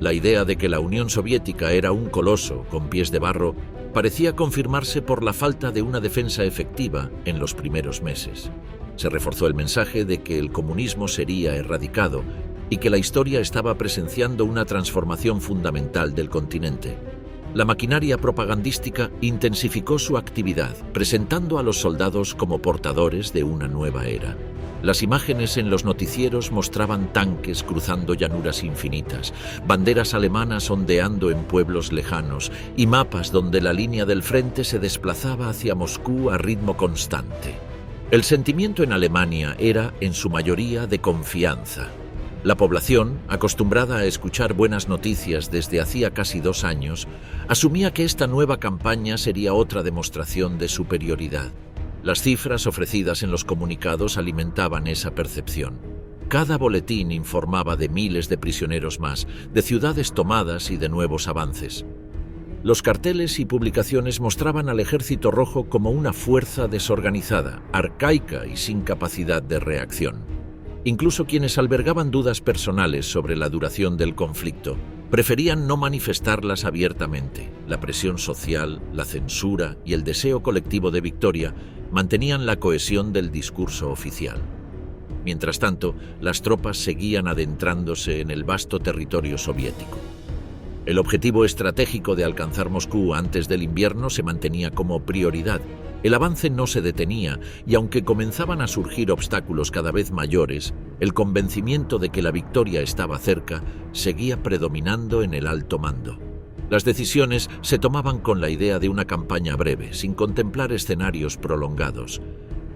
La idea de que la Unión Soviética era un coloso con pies de barro parecía confirmarse por la falta de una defensa efectiva en los primeros meses. Se reforzó el mensaje de que el comunismo sería erradicado y que la historia estaba presenciando una transformación fundamental del continente. La maquinaria propagandística intensificó su actividad, presentando a los soldados como portadores de una nueva era. Las imágenes en los noticieros mostraban tanques cruzando llanuras infinitas, banderas alemanas ondeando en pueblos lejanos y mapas donde la línea del frente se desplazaba hacia Moscú a ritmo constante. El sentimiento en Alemania era, en su mayoría, de confianza. La población, acostumbrada a escuchar buenas noticias desde hacía casi 2 años, asumía que esta nueva campaña sería otra demostración de superioridad. Las cifras ofrecidas en los comunicados alimentaban esa percepción. Cada boletín informaba de miles de prisioneros más, de ciudades tomadas y de nuevos avances. Los carteles y publicaciones mostraban al Ejército Rojo como una fuerza desorganizada, arcaica y sin capacidad de reacción. Incluso quienes albergaban dudas personales sobre la duración del conflicto preferían no manifestarlas abiertamente. La presión social, la censura y el deseo colectivo de victoria mantenían la cohesión del discurso oficial. Mientras tanto, las tropas seguían adentrándose en el vasto territorio soviético. El objetivo estratégico de alcanzar Moscú antes del invierno se mantenía como prioridad. El avance no se detenía y aunque comenzaban a surgir obstáculos cada vez mayores, el convencimiento de que la victoria estaba cerca seguía predominando en el alto mando. Las decisiones se tomaban con la idea de una campaña breve, sin contemplar escenarios prolongados.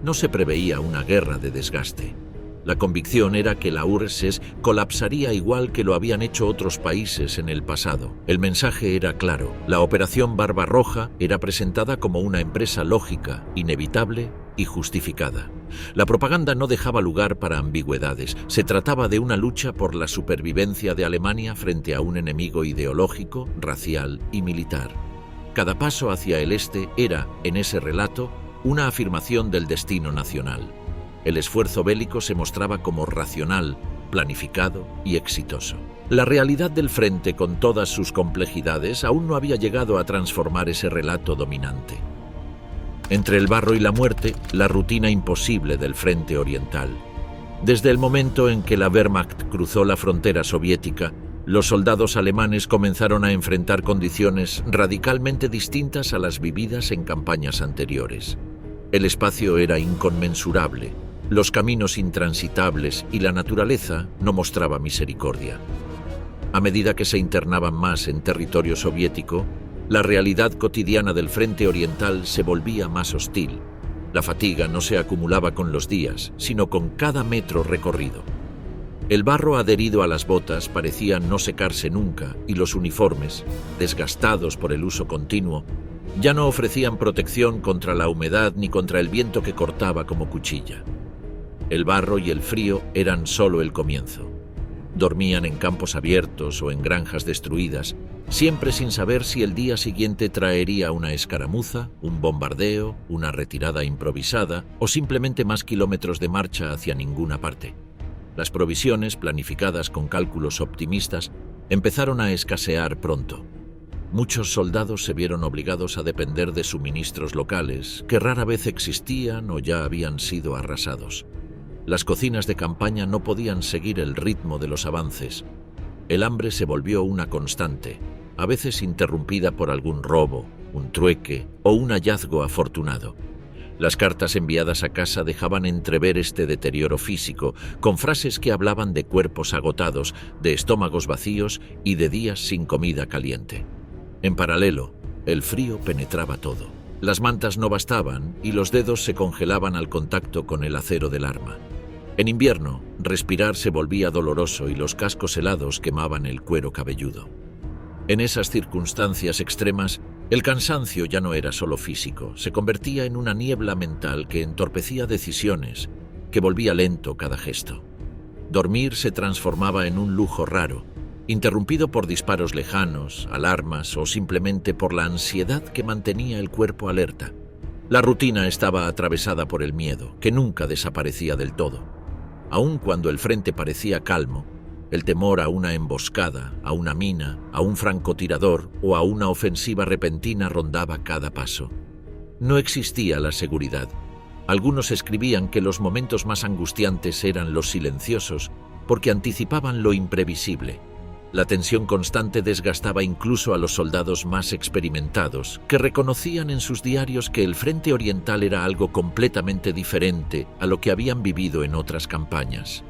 No se preveía una guerra de desgaste. La convicción era que la URSS colapsaría igual que lo habían hecho otros países en el pasado. El mensaje era claro. La Operación Barbarroja era presentada como una empresa lógica, inevitable y justificada. La propaganda no dejaba lugar para ambigüedades. Se trataba de una lucha por la supervivencia de Alemania frente a un enemigo ideológico, racial y militar. Cada paso hacia el este era, en ese relato, una afirmación del destino nacional. El esfuerzo bélico se mostraba como racional, planificado y exitoso. La realidad del frente, con todas sus complejidades, aún no había llegado a transformar ese relato dominante. Entre el barro y la muerte, la rutina imposible del frente oriental. Desde el momento en que la Wehrmacht cruzó la frontera soviética, los soldados alemanes comenzaron a enfrentar condiciones radicalmente distintas a las vividas en campañas anteriores. El espacio era inconmensurable. Los caminos intransitables y la naturaleza no mostraba misericordia. A medida que se internaban más en territorio soviético, La realidad cotidiana del frente oriental se volvía más hostil. La fatiga no se acumulaba con los días, sino con cada metro recorrido. El barro adherido a las botas parecía no secarse nunca y los uniformes, desgastados por el uso continuo, ya no ofrecían protección contra la humedad ni contra el viento que cortaba como cuchilla. El barro y el frío eran solo el comienzo. Dormían en campos abiertos o en granjas destruidas, siempre sin saber si el día siguiente traería una escaramuza, un bombardeo, una retirada improvisada o simplemente más kilómetros de marcha hacia ninguna parte. Las provisiones, planificadas con cálculos optimistas, empezaron a escasear pronto. Muchos soldados se vieron obligados a depender de suministros locales, que rara vez existían o ya habían sido arrasados. Las cocinas de campaña no podían seguir el ritmo de los avances. El hambre se volvió una constante, a veces interrumpida por algún robo, un trueque o un hallazgo afortunado. Las cartas enviadas a casa dejaban entrever este deterioro físico, con frases que hablaban de cuerpos agotados, de estómagos vacíos y de días sin comida caliente. En paralelo, el frío penetraba todo. Las mantas no bastaban y los dedos se congelaban al contacto con el acero del arma. En invierno, respirar se volvía doloroso y los cascos helados quemaban el cuero cabelludo. En esas circunstancias extremas, el cansancio ya no era solo físico, se convertía en una niebla mental que entorpecía decisiones, que volvía lento cada gesto. Dormir se transformaba en un lujo raro, interrumpido por disparos lejanos, alarmas o simplemente por la ansiedad que mantenía el cuerpo alerta. La rutina estaba atravesada por el miedo, que nunca desaparecía del todo. Aun cuando el frente parecía calmo, el temor a una emboscada, a una mina, a un francotirador o a una ofensiva repentina rondaba cada paso. No existía la seguridad. Algunos escribían que los momentos más angustiantes eran los silenciosos, porque anticipaban lo imprevisible. La tensión constante desgastaba incluso a los soldados más experimentados, que reconocían en sus diarios que el frente oriental era algo completamente diferente a lo que habían vivido en otras campañas.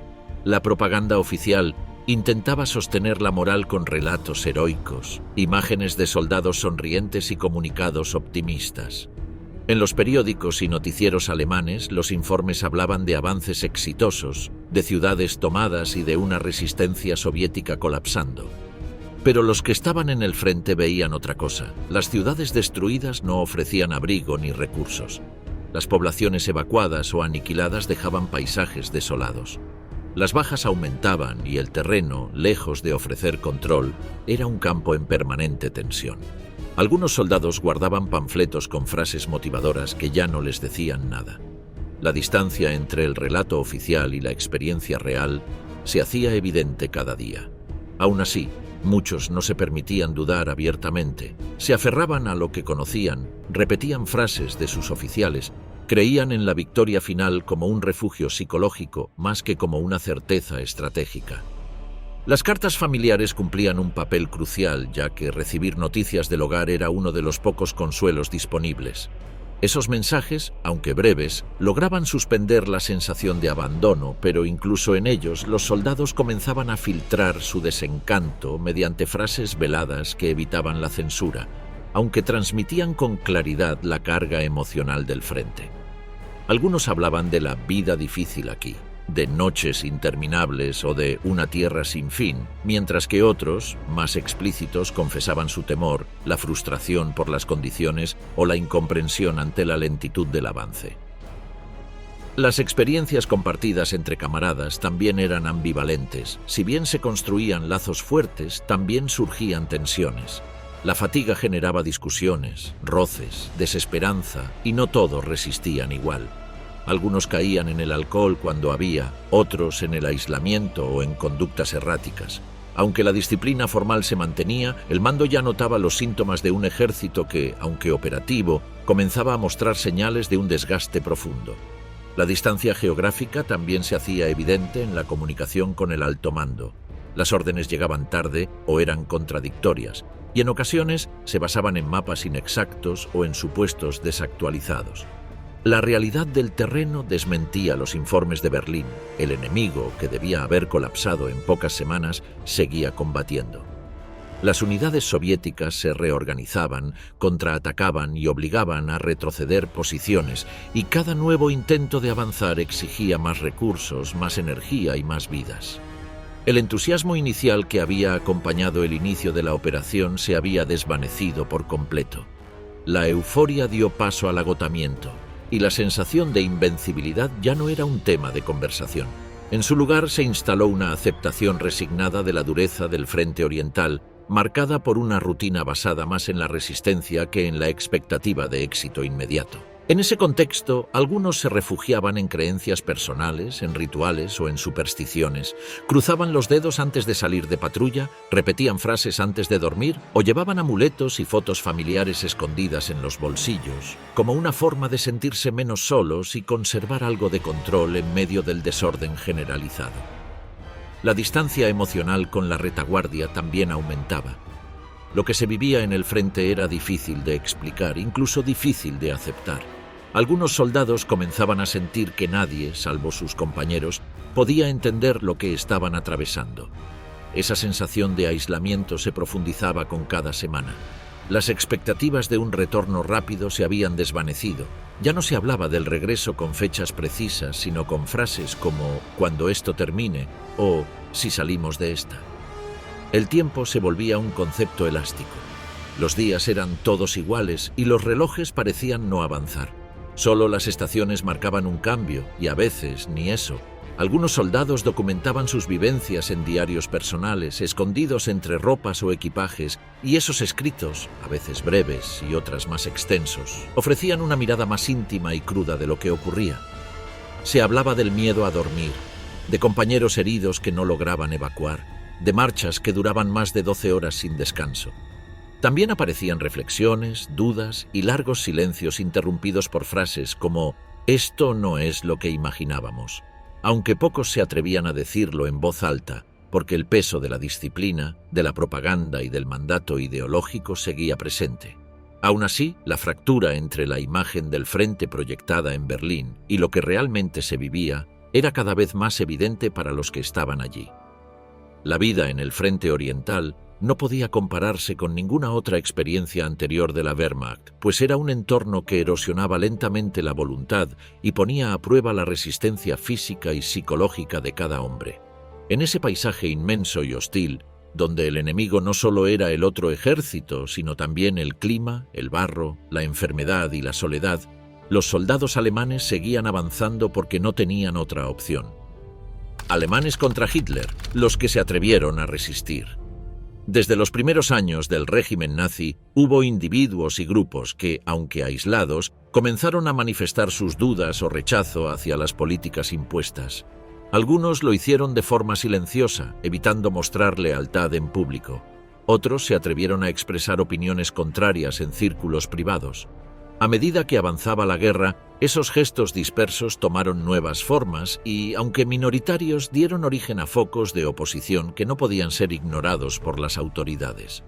La propaganda oficial intentaba sostener la moral con relatos heroicos, imágenes de soldados sonrientes y comunicados optimistas. En los periódicos y noticieros alemanes, los informes hablaban de avances exitosos, de ciudades tomadas y de una resistencia soviética colapsando. Pero los que estaban en el frente veían otra cosa. Las ciudades destruidas no ofrecían abrigo ni recursos. Las poblaciones evacuadas o aniquiladas dejaban paisajes desolados. Las bajas aumentaban y el terreno, lejos de ofrecer control, era un campo en permanente tensión. Algunos soldados guardaban panfletos con frases motivadoras que ya no les decían nada. La distancia entre el relato oficial y la experiencia real se hacía evidente cada día. Aún así, muchos no se permitían dudar abiertamente, se aferraban a lo que conocían, repetían frases de sus oficiales, creían en la victoria final como un refugio psicológico más que como una certeza estratégica. Las cartas familiares cumplían un papel crucial, ya que recibir noticias del hogar era uno de los pocos consuelos disponibles. Esos mensajes, aunque breves, lograban suspender la sensación de abandono, pero incluso en ellos los soldados comenzaban a filtrar su desencanto mediante frases veladas que evitaban la censura, aunque transmitían con claridad la carga emocional del frente. Algunos hablaban de la vida difícil aquí, de noches interminables o de una tierra sin fin, mientras que otros, más explícitos, confesaban su temor, la frustración por las condiciones o la incomprensión ante la lentitud del avance. Las experiencias compartidas entre camaradas también eran ambivalentes. Si bien se construían lazos fuertes, también surgían tensiones. La fatiga generaba discusiones, roces, desesperanza, y no todos resistían igual. Algunos caían en el alcohol cuando había, otros en el aislamiento o en conductas erráticas. Aunque la disciplina formal se mantenía, el mando ya notaba los síntomas de un ejército que, aunque operativo, comenzaba a mostrar señales de un desgaste profundo. La distancia geográfica también se hacía evidente en la comunicación con el alto mando. Las órdenes llegaban tarde o eran contradictorias, y en ocasiones se basaban en mapas inexactos o en supuestos desactualizados. La realidad del terreno desmentía los informes de Berlín. El enemigo, que debía haber colapsado en pocas semanas, seguía combatiendo. Las unidades soviéticas se reorganizaban, contraatacaban y obligaban a retroceder posiciones, y cada nuevo intento de avanzar exigía más recursos, más energía y más vidas. El entusiasmo inicial que había acompañado el inicio de la operación se había desvanecido por completo. La euforia dio paso al agotamiento, y la sensación de invencibilidad ya no era un tema de conversación. En su lugar se instaló una aceptación resignada de la dureza del frente oriental, marcada por una rutina basada más en la resistencia que en la expectativa de éxito inmediato. En ese contexto, algunos se refugiaban en creencias personales, en rituales o en supersticiones, cruzaban los dedos antes de salir de patrulla, repetían frases antes de dormir o llevaban amuletos y fotos familiares escondidas en los bolsillos, como una forma de sentirse menos solos y conservar algo de control en medio del desorden generalizado. La distancia emocional con la retaguardia también aumentaba. Lo que se vivía en el frente era difícil de explicar, incluso difícil de aceptar. Algunos soldados comenzaban a sentir que nadie, salvo sus compañeros, podía entender lo que estaban atravesando. Esa sensación de aislamiento se profundizaba con cada semana. Las expectativas de un retorno rápido se habían desvanecido. Ya no se hablaba del regreso con fechas precisas, sino con frases como «cuando esto termine» o «si salimos de esta». El tiempo se volvía un concepto elástico. Los días eran todos iguales y los relojes parecían no avanzar. Solo las estaciones marcaban un cambio y a veces ni eso. Algunos soldados documentaban sus vivencias en diarios personales, escondidos entre ropas o equipajes, y esos escritos, a veces breves y otras más extensos, ofrecían una mirada más íntima y cruda de lo que ocurría. Se hablaba del miedo a dormir, de compañeros heridos que no lograban evacuar, de marchas que duraban más de 12 horas sin descanso. También aparecían reflexiones, dudas y largos silencios interrumpidos por frases como «esto no es lo que imaginábamos», aunque pocos se atrevían a decirlo en voz alta, porque el peso de la disciplina, de la propaganda y del mandato ideológico seguía presente. Aún así, la fractura entre la imagen del frente proyectada en Berlín y lo que realmente se vivía era cada vez más evidente para los que estaban allí. La vida en el frente oriental no podía compararse con ninguna otra experiencia anterior de la Wehrmacht, pues era un entorno que erosionaba lentamente la voluntad y ponía a prueba la resistencia física y psicológica de cada hombre. En ese paisaje inmenso y hostil, donde el enemigo no solo era el otro ejército, sino también el clima, el barro, la enfermedad y la soledad, los soldados alemanes seguían avanzando porque no tenían otra opción. Alemanes contra Hitler, los que se atrevieron a resistir. Desde los primeros años del régimen nazi, hubo individuos y grupos que, aunque aislados, comenzaron a manifestar sus dudas o rechazo hacia las políticas impuestas. Algunos lo hicieron de forma silenciosa, evitando mostrar lealtad en público. Otros se atrevieron a expresar opiniones contrarias en círculos privados. A medida que avanzaba la guerra, esos gestos dispersos tomaron nuevas formas y, aunque minoritarios, dieron origen a focos de oposición que no podían ser ignorados por las autoridades.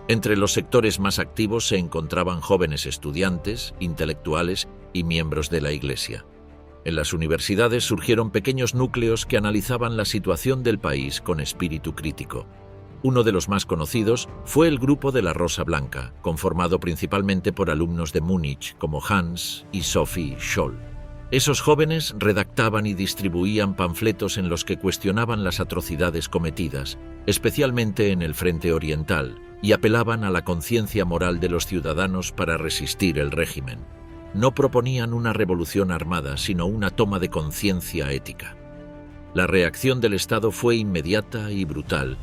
Entre los sectores más activos se encontraban jóvenes estudiantes, intelectuales y miembros de la Iglesia. En las universidades surgieron pequeños núcleos que analizaban la situación del país con espíritu crítico. Uno de los más conocidos fue el Grupo de la Rosa Blanca, conformado principalmente por alumnos de Múnich como Hans y Sophie Scholl. Esos jóvenes redactaban y distribuían panfletos en los que cuestionaban las atrocidades cometidas, especialmente en el frente oriental, y apelaban a la conciencia moral de los ciudadanos para resistir el régimen. No proponían una revolución armada, sino una toma de conciencia ética. La reacción del Estado fue inmediata y brutal.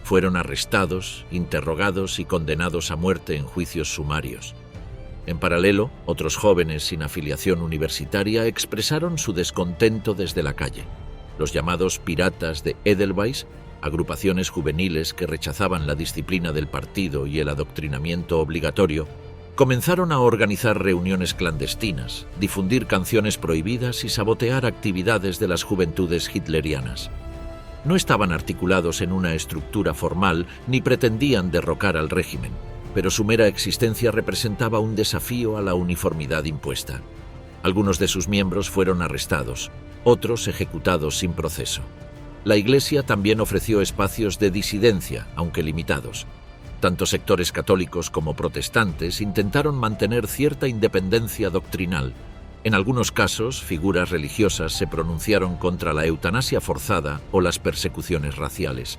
Fueron arrestados, interrogados y condenados a muerte en juicios sumarios. En paralelo, otros jóvenes sin afiliación universitaria expresaron su descontento desde la calle. Los llamados piratas de Edelweiss, agrupaciones juveniles que rechazaban la disciplina del partido y el adoctrinamiento obligatorio, comenzaron a organizar reuniones clandestinas, difundir canciones prohibidas y sabotear actividades de las juventudes hitlerianas. No estaban articulados en una estructura formal ni pretendían derrocar al régimen, pero su mera existencia representaba un desafío a la uniformidad impuesta. Algunos de sus miembros fueron arrestados, otros ejecutados sin proceso. La Iglesia también ofreció espacios de disidencia, aunque limitados. Tanto sectores católicos como protestantes intentaron mantener cierta independencia doctrinal. En algunos casos, figuras religiosas se pronunciaron contra la eutanasia forzada o las persecuciones raciales.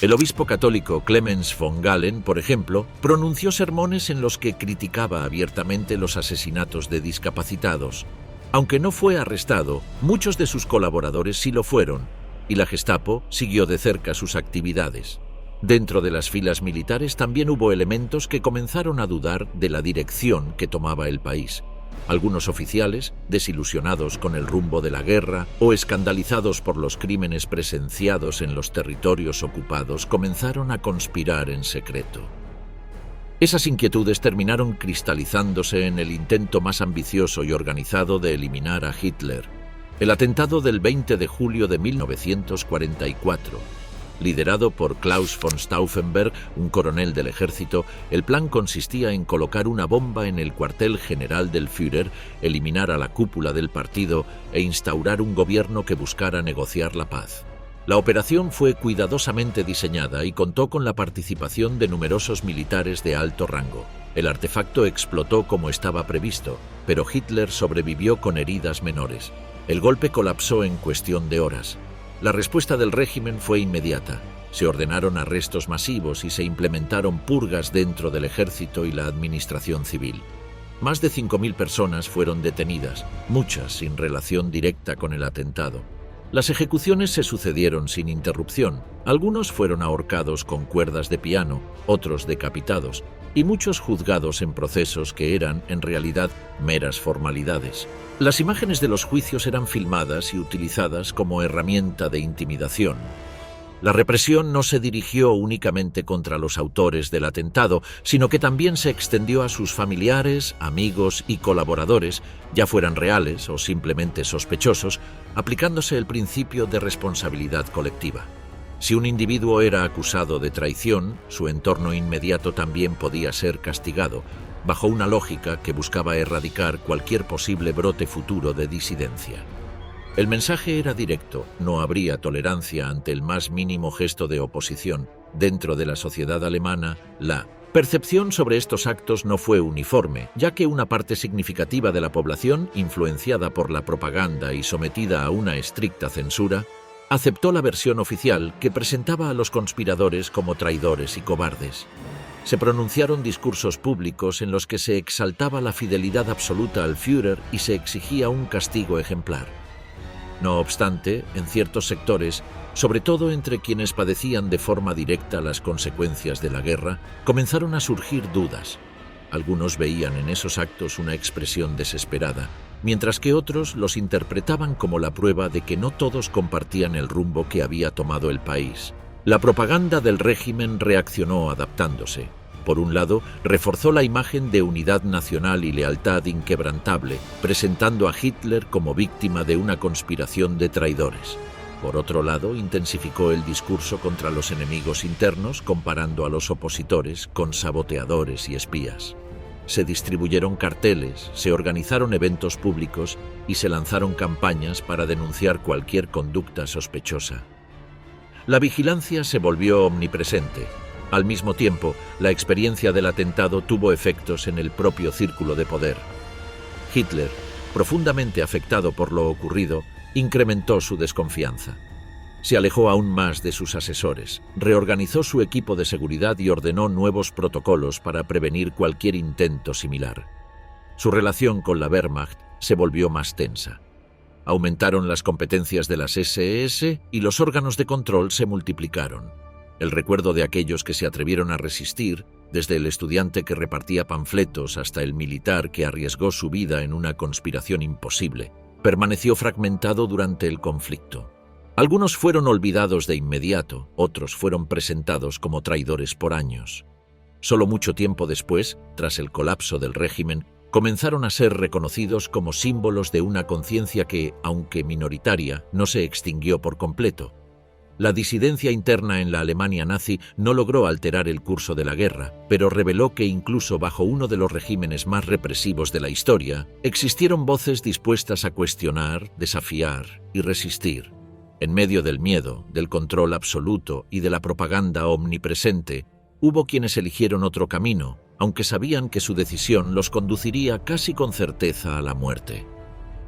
El obispo católico Clemens von Galen, por ejemplo, pronunció sermones en los que criticaba abiertamente los asesinatos de discapacitados. Aunque no fue arrestado, muchos de sus colaboradores sí lo fueron, y la Gestapo siguió de cerca sus actividades. Dentro de las filas militares también hubo elementos que comenzaron a dudar de la dirección que tomaba el país. Algunos oficiales, desilusionados con el rumbo de la guerra o escandalizados por los crímenes presenciados en los territorios ocupados, comenzaron a conspirar en secreto. Esas inquietudes terminaron cristalizándose en el intento más ambicioso y organizado de eliminar a Hitler, el atentado del 20 de julio de 1944. Liderado por Klaus von Stauffenberg, un coronel del ejército, el plan consistía en colocar una bomba en el cuartel general del Führer, eliminar a la cúpula del partido e instaurar un gobierno que buscara negociar la paz. La operación fue cuidadosamente diseñada y contó con la participación de numerosos militares de alto rango. El artefacto explotó como estaba previsto, pero Hitler sobrevivió con heridas menores. El golpe colapsó en cuestión de horas. La respuesta del régimen fue inmediata. Se ordenaron arrestos masivos y se implementaron purgas dentro del ejército y la administración civil. Más de 5.000 personas fueron detenidas, muchas sin relación directa con el atentado. Las ejecuciones se sucedieron sin interrupción. Algunos fueron ahorcados con cuerdas de piano, otros decapitados, y muchos juzgados en procesos que eran, en realidad, meras formalidades. Las imágenes de los juicios eran filmadas y utilizadas como herramienta de intimidación. La represión no se dirigió únicamente contra los autores del atentado, sino que también se extendió a sus familiares, amigos y colaboradores, ya fueran reales o simplemente sospechosos, aplicándose el principio de responsabilidad colectiva. Si un individuo era acusado de traición, su entorno inmediato también podía ser castigado, bajo una lógica que buscaba erradicar cualquier posible brote futuro de disidencia. El mensaje era directo: no habría tolerancia ante el más mínimo gesto de oposición. Dentro de la sociedad alemana, la percepción sobre estos actos no fue uniforme, ya que una parte significativa de la población, influenciada por la propaganda y sometida a una estricta censura, aceptó la versión oficial que presentaba a los conspiradores como traidores y cobardes. Se pronunciaron discursos públicos en los que se exaltaba la fidelidad absoluta al Führer y se exigía un castigo ejemplar. No obstante, en ciertos sectores, sobre todo entre quienes padecían de forma directa las consecuencias de la guerra, comenzaron a surgir dudas. Algunos veían en esos actos una expresión desesperada, mientras que otros los interpretaban como la prueba de que no todos compartían el rumbo que había tomado el país. La propaganda del régimen reaccionó adaptándose. Por un lado, reforzó la imagen de unidad nacional y lealtad inquebrantable, presentando a Hitler como víctima de una conspiración de traidores. Por otro lado, intensificó el discurso contra los enemigos internos, comparando a los opositores con saboteadores y espías. Se distribuyeron carteles, se organizaron eventos públicos y se lanzaron campañas para denunciar cualquier conducta sospechosa. La vigilancia se volvió omnipresente. Al mismo tiempo, la experiencia del atentado tuvo efectos en el propio círculo de poder. Hitler, profundamente afectado por lo ocurrido, incrementó su desconfianza. Se alejó aún más de sus asesores, reorganizó su equipo de seguridad y ordenó nuevos protocolos para prevenir cualquier intento similar. Su relación con la Wehrmacht se volvió más tensa. Aumentaron las competencias de las SS y los órganos de control se multiplicaron. El recuerdo de aquellos que se atrevieron a resistir, desde el estudiante que repartía panfletos hasta el militar que arriesgó su vida en una conspiración imposible, permaneció fragmentado durante el conflicto. Algunos fueron olvidados de inmediato, otros fueron presentados como traidores por años. Solo mucho tiempo después, tras el colapso del régimen, comenzaron a ser reconocidos como símbolos de una conciencia que, aunque minoritaria, no se extinguió por completo. La disidencia interna en la Alemania nazi no logró alterar el curso de la guerra, pero reveló que incluso bajo uno de los regímenes más represivos de la historia, existieron voces dispuestas a cuestionar, desafiar y resistir. En medio del miedo, del control absoluto y de la propaganda omnipresente, Hubo quienes eligieron otro camino, aunque sabían que su decisión los conduciría casi con certeza a la muerte.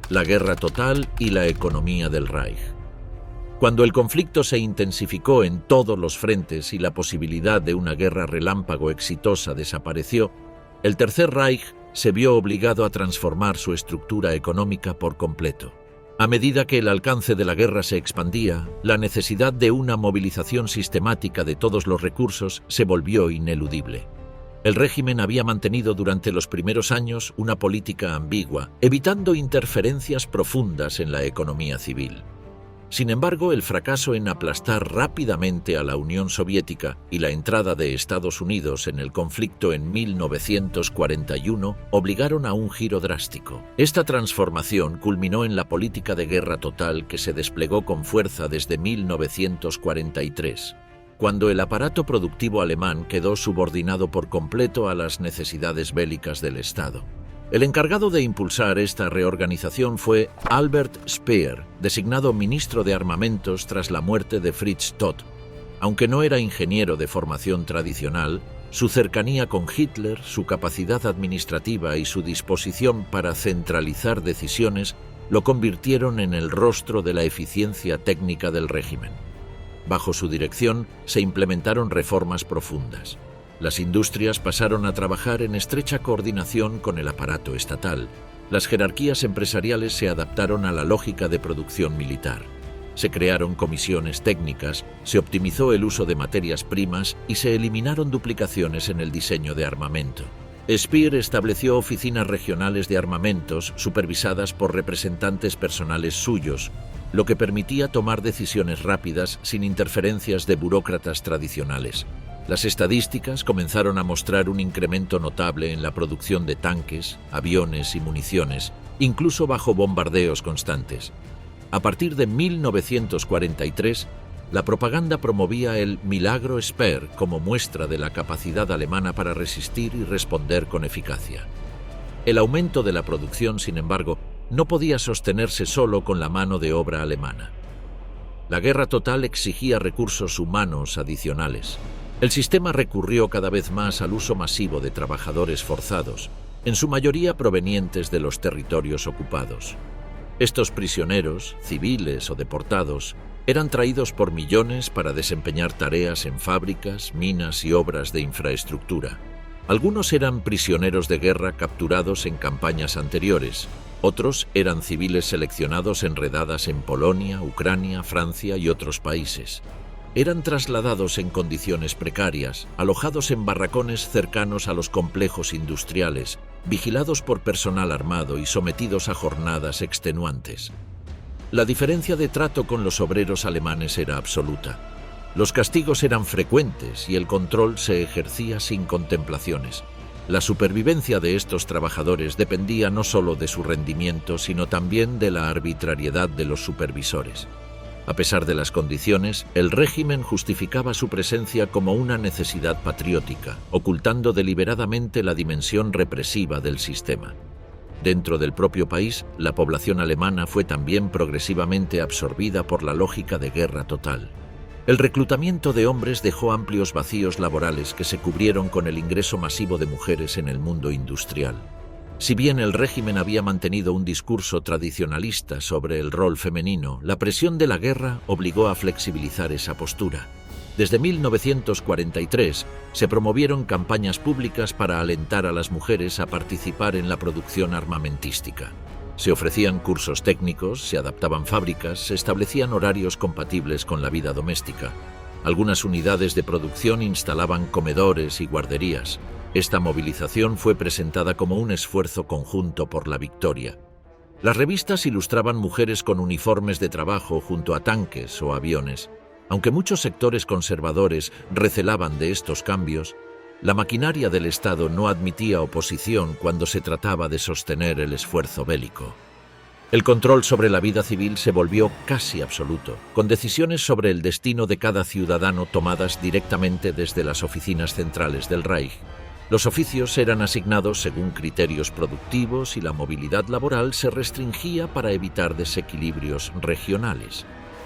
La guerra total y la economía del Reich. Cuando el conflicto se intensificó en todos los frentes y la posibilidad de una guerra relámpago exitosa desapareció, el Tercer Reich se vio obligado a transformar su estructura económica por completo. A medida que el alcance de la guerra se expandía, la necesidad de una movilización sistemática de todos los recursos se volvió ineludible. El régimen había mantenido durante los primeros años una política ambigua, evitando interferencias profundas en la economía civil. Sin embargo, el fracaso en aplastar rápidamente a la Unión Soviética y la entrada de Estados Unidos en el conflicto en 1941 obligaron a un giro drástico. Esta transformación culminó en la política de guerra total que se desplegó con fuerza desde 1943, cuando el aparato productivo alemán quedó subordinado por completo a las necesidades bélicas del Estado. El encargado de impulsar esta reorganización fue Albert Speer, designado ministro de Armamentos tras la muerte de Fritz Todt. Aunque no era ingeniero de formación tradicional, su cercanía con Hitler, su capacidad administrativa y su disposición para centralizar decisiones lo convirtieron en el rostro de la eficiencia técnica del régimen. Bajo su dirección se implementaron reformas profundas. Las industrias pasaron a trabajar en estrecha coordinación con el aparato estatal. Las jerarquías empresariales se adaptaron a la lógica de producción militar. Se crearon comisiones técnicas, se optimizó el uso de materias primas y se eliminaron duplicaciones en el diseño de armamento. Speer estableció oficinas regionales de armamentos supervisadas por representantes personales suyos, lo que permitía tomar decisiones rápidas sin interferencias de burócratas tradicionales. Las estadísticas comenzaron a mostrar un incremento notable en la producción de tanques, aviones y municiones, incluso bajo bombardeos constantes. A partir de 1943, la propaganda promovía el Milagro Speer como muestra de la capacidad alemana para resistir y responder con eficacia. El aumento de la producción, sin embargo, no podía sostenerse solo con la mano de obra alemana. La guerra total exigía recursos humanos adicionales. El sistema recurrió cada vez más al uso masivo de trabajadores forzados, en su mayoría provenientes de los territorios ocupados. Estos prisioneros, civiles o deportados, eran traídos por millones para desempeñar tareas en fábricas, minas y obras de infraestructura. Algunos eran prisioneros de guerra capturados en campañas anteriores, otros eran civiles seleccionados en redadas en Polonia, Ucrania, Francia y otros países. Eran trasladados en condiciones precarias, alojados en barracones cercanos a los complejos industriales, vigilados por personal armado y sometidos a jornadas extenuantes. La diferencia de trato con los obreros alemanes era absoluta. Los castigos eran frecuentes y el control se ejercía sin contemplaciones. La supervivencia de estos trabajadores dependía no solo de su rendimiento, sino también de la arbitrariedad de los supervisores. A pesar de las condiciones, el régimen justificaba su presencia como una necesidad patriótica, ocultando deliberadamente la dimensión represiva del sistema. Dentro del propio país, la población alemana fue también progresivamente absorbida por la lógica de guerra total. El reclutamiento de hombres dejó amplios vacíos laborales que se cubrieron con el ingreso masivo de mujeres en el mundo industrial. Si bien el régimen había mantenido un discurso tradicionalista sobre el rol femenino, la presión de la guerra obligó a flexibilizar esa postura. Desde 1943 se promovieron campañas públicas para alentar a las mujeres a participar en la producción armamentística. Se ofrecían cursos técnicos, se adaptaban fábricas, se establecían horarios compatibles con la vida doméstica. Algunas unidades de producción instalaban comedores y guarderías. Esta movilización fue presentada como un esfuerzo conjunto por la victoria. Las revistas ilustraban mujeres con uniformes de trabajo junto a tanques o aviones. Aunque muchos sectores conservadores recelaban de estos cambios, la maquinaria del Estado no admitía oposición cuando se trataba de sostener el esfuerzo bélico. El control sobre la vida civil se volvió casi absoluto, con decisiones sobre el destino de cada ciudadano tomadas directamente desde las oficinas centrales del Reich. Los oficios eran asignados según criterios productivos y la movilidad laboral se restringía para evitar desequilibrios regionales.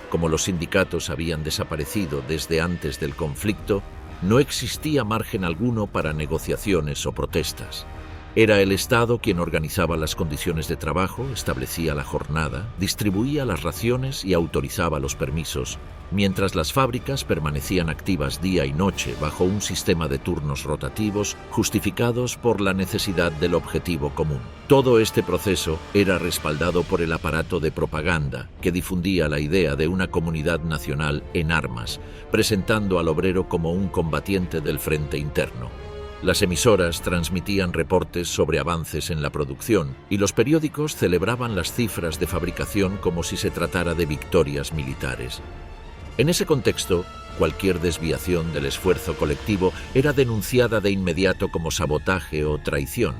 Como los sindicatos habían desaparecido desde antes del conflicto, No existía margen alguno para negociaciones o protestas. Era el Estado quien organizaba las condiciones de trabajo, establecía la jornada, distribuía las raciones y autorizaba los permisos, mientras las fábricas permanecían activas día y noche bajo un sistema de turnos rotativos justificados por la necesidad del objetivo común. Todo este proceso era respaldado por el aparato de propaganda que difundía la idea de una comunidad nacional en armas, presentando al obrero como un combatiente del frente interno. Las emisoras transmitían reportes sobre avances en la producción y los periódicos celebraban las cifras de fabricación como si se tratara de victorias militares. En ese contexto, cualquier desviación del esfuerzo colectivo era denunciada de inmediato como sabotaje o traición.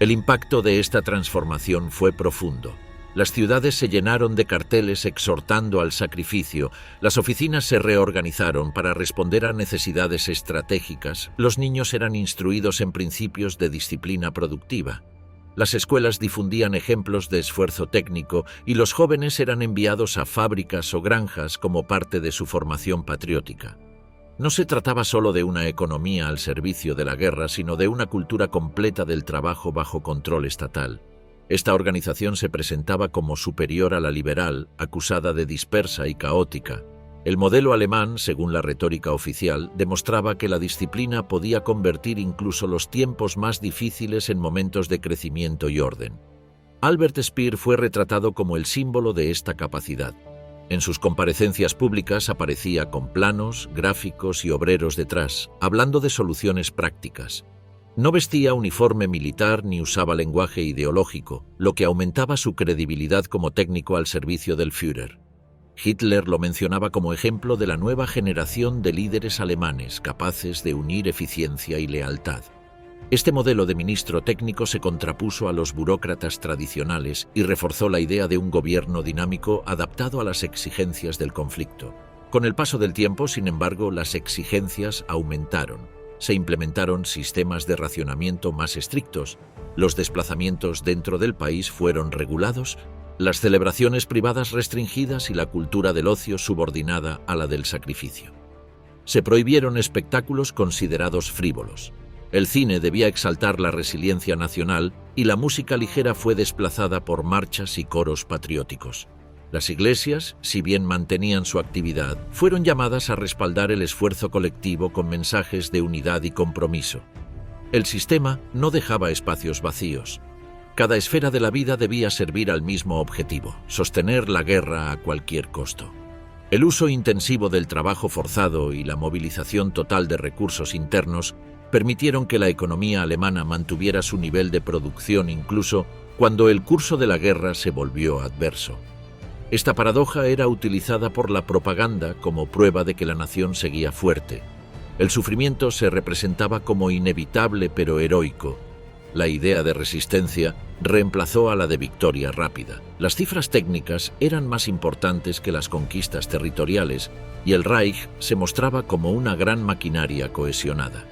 El impacto de esta transformación fue profundo. Las ciudades se llenaron de carteles exhortando al sacrificio, las oficinas se reorganizaron para responder a necesidades estratégicas, los niños eran instruidos en principios de disciplina productiva. Las escuelas difundían ejemplos de esfuerzo técnico y los jóvenes eran enviados a fábricas o granjas como parte de su formación patriótica. No se trataba solo de una economía al servicio de la guerra, sino de una cultura completa del trabajo bajo control estatal. Esta organización se presentaba como superior a la liberal, acusada de dispersa y caótica. El modelo alemán, según la retórica oficial, demostraba que la disciplina podía convertir incluso los tiempos más difíciles en momentos de crecimiento y orden. Albert Speer fue retratado como el símbolo de esta capacidad. En sus comparecencias públicas aparecía con planos, gráficos y obreros detrás, hablando de soluciones prácticas. No vestía uniforme militar ni usaba lenguaje ideológico, lo que aumentaba su credibilidad como técnico al servicio del Führer. Hitler lo mencionaba como ejemplo de la nueva generación de líderes alemanes capaces de unir eficiencia y lealtad. Este modelo de ministro técnico se contrapuso a los burócratas tradicionales y reforzó la idea de un gobierno dinámico adaptado a las exigencias del conflicto. Con el paso del tiempo, sin embargo, las exigencias aumentaron. Se implementaron sistemas de racionamiento más estrictos, los desplazamientos dentro del país fueron regulados, las celebraciones privadas restringidas y la cultura del ocio subordinada a la del sacrificio. Se prohibieron espectáculos considerados frívolos. El cine debía exaltar la resiliencia nacional y la música ligera fue desplazada por marchas y coros patrióticos. Las iglesias, si bien mantenían su actividad, fueron llamadas a respaldar el esfuerzo colectivo con mensajes de unidad y compromiso. El sistema no dejaba espacios vacíos. Cada esfera de la vida debía servir al mismo objetivo, sostener la guerra a cualquier costo. El uso intensivo del trabajo forzado y la movilización total de recursos internos permitieron que la economía alemana mantuviera su nivel de producción incluso cuando el curso de la guerra se volvió adverso. Esta paradoja era utilizada por la propaganda como prueba de que la nación seguía fuerte. El sufrimiento se representaba como inevitable pero heroico. La idea de resistencia reemplazó a la de victoria rápida. Las cifras técnicas eran más importantes que las conquistas territoriales y el Reich se mostraba como una gran maquinaria cohesionada.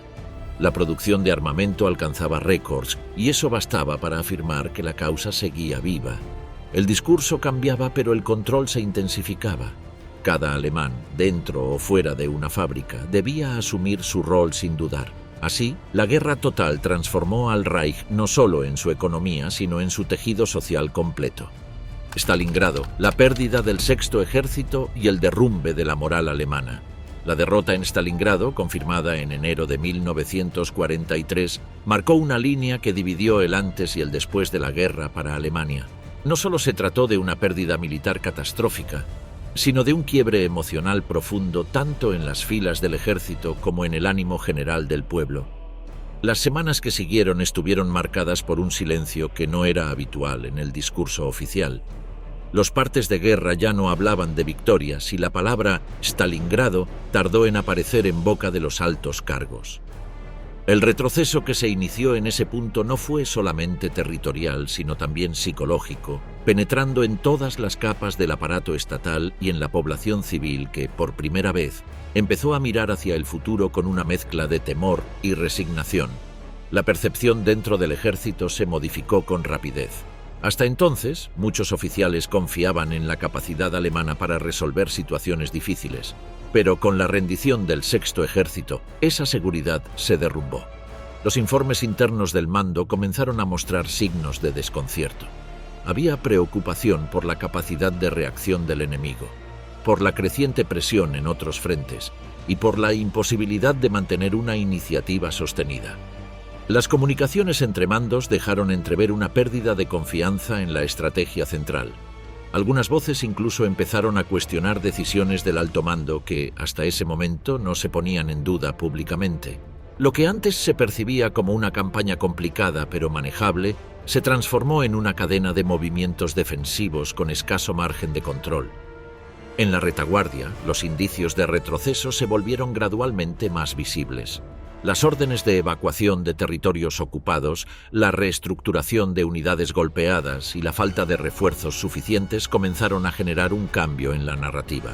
La producción de armamento alcanzaba récords y eso bastaba para afirmar que la causa seguía viva. El discurso cambiaba, pero el control se intensificaba. Cada alemán, dentro o fuera de una fábrica, debía asumir su rol sin dudar. Así, la guerra total transformó al Reich no solo en su economía, sino en su tejido social completo. Stalingrado, la pérdida del Sexto Ejército y el derrumbe de la moral alemana. La derrota en Stalingrado, confirmada en enero de 1943, marcó una línea que dividió el antes y el después de la guerra para Alemania. No solo se trató de una pérdida militar catastrófica, sino de un quiebre emocional profundo tanto en las filas del ejército como en el ánimo general del pueblo. Las semanas que siguieron estuvieron marcadas por un silencio que no era habitual en el discurso oficial. Los partes de guerra ya no hablaban de victorias y la palabra Stalingrado tardó en aparecer en boca de los altos cargos. El retroceso que se inició en ese punto no fue solamente territorial, sino también psicológico, penetrando en todas las capas del aparato estatal y en la población civil que, por primera vez, empezó a mirar hacia el futuro con una mezcla de temor y resignación. La percepción dentro del ejército se modificó con rapidez. Hasta entonces, muchos oficiales confiaban en la capacidad alemana para resolver situaciones difíciles, pero con la rendición del Sexto Ejército, esa seguridad se derrumbó. Los informes internos del mando comenzaron a mostrar signos de desconcierto. Había preocupación por la capacidad de reacción del enemigo, por la creciente presión en otros frentes y por la imposibilidad de mantener una iniciativa sostenida. Las comunicaciones entre mandos dejaron entrever una pérdida de confianza en la estrategia central. Algunas voces incluso empezaron a cuestionar decisiones del alto mando que, hasta ese momento, no se ponían en duda públicamente. Lo que antes se percibía como una campaña complicada pero manejable, se transformó en una cadena de movimientos defensivos con escaso margen de control. En la retaguardia, los indicios de retroceso se volvieron gradualmente más visibles. Las órdenes de evacuación de territorios ocupados, la reestructuración de unidades golpeadas y la falta de refuerzos suficientes comenzaron a generar un cambio en la narrativa.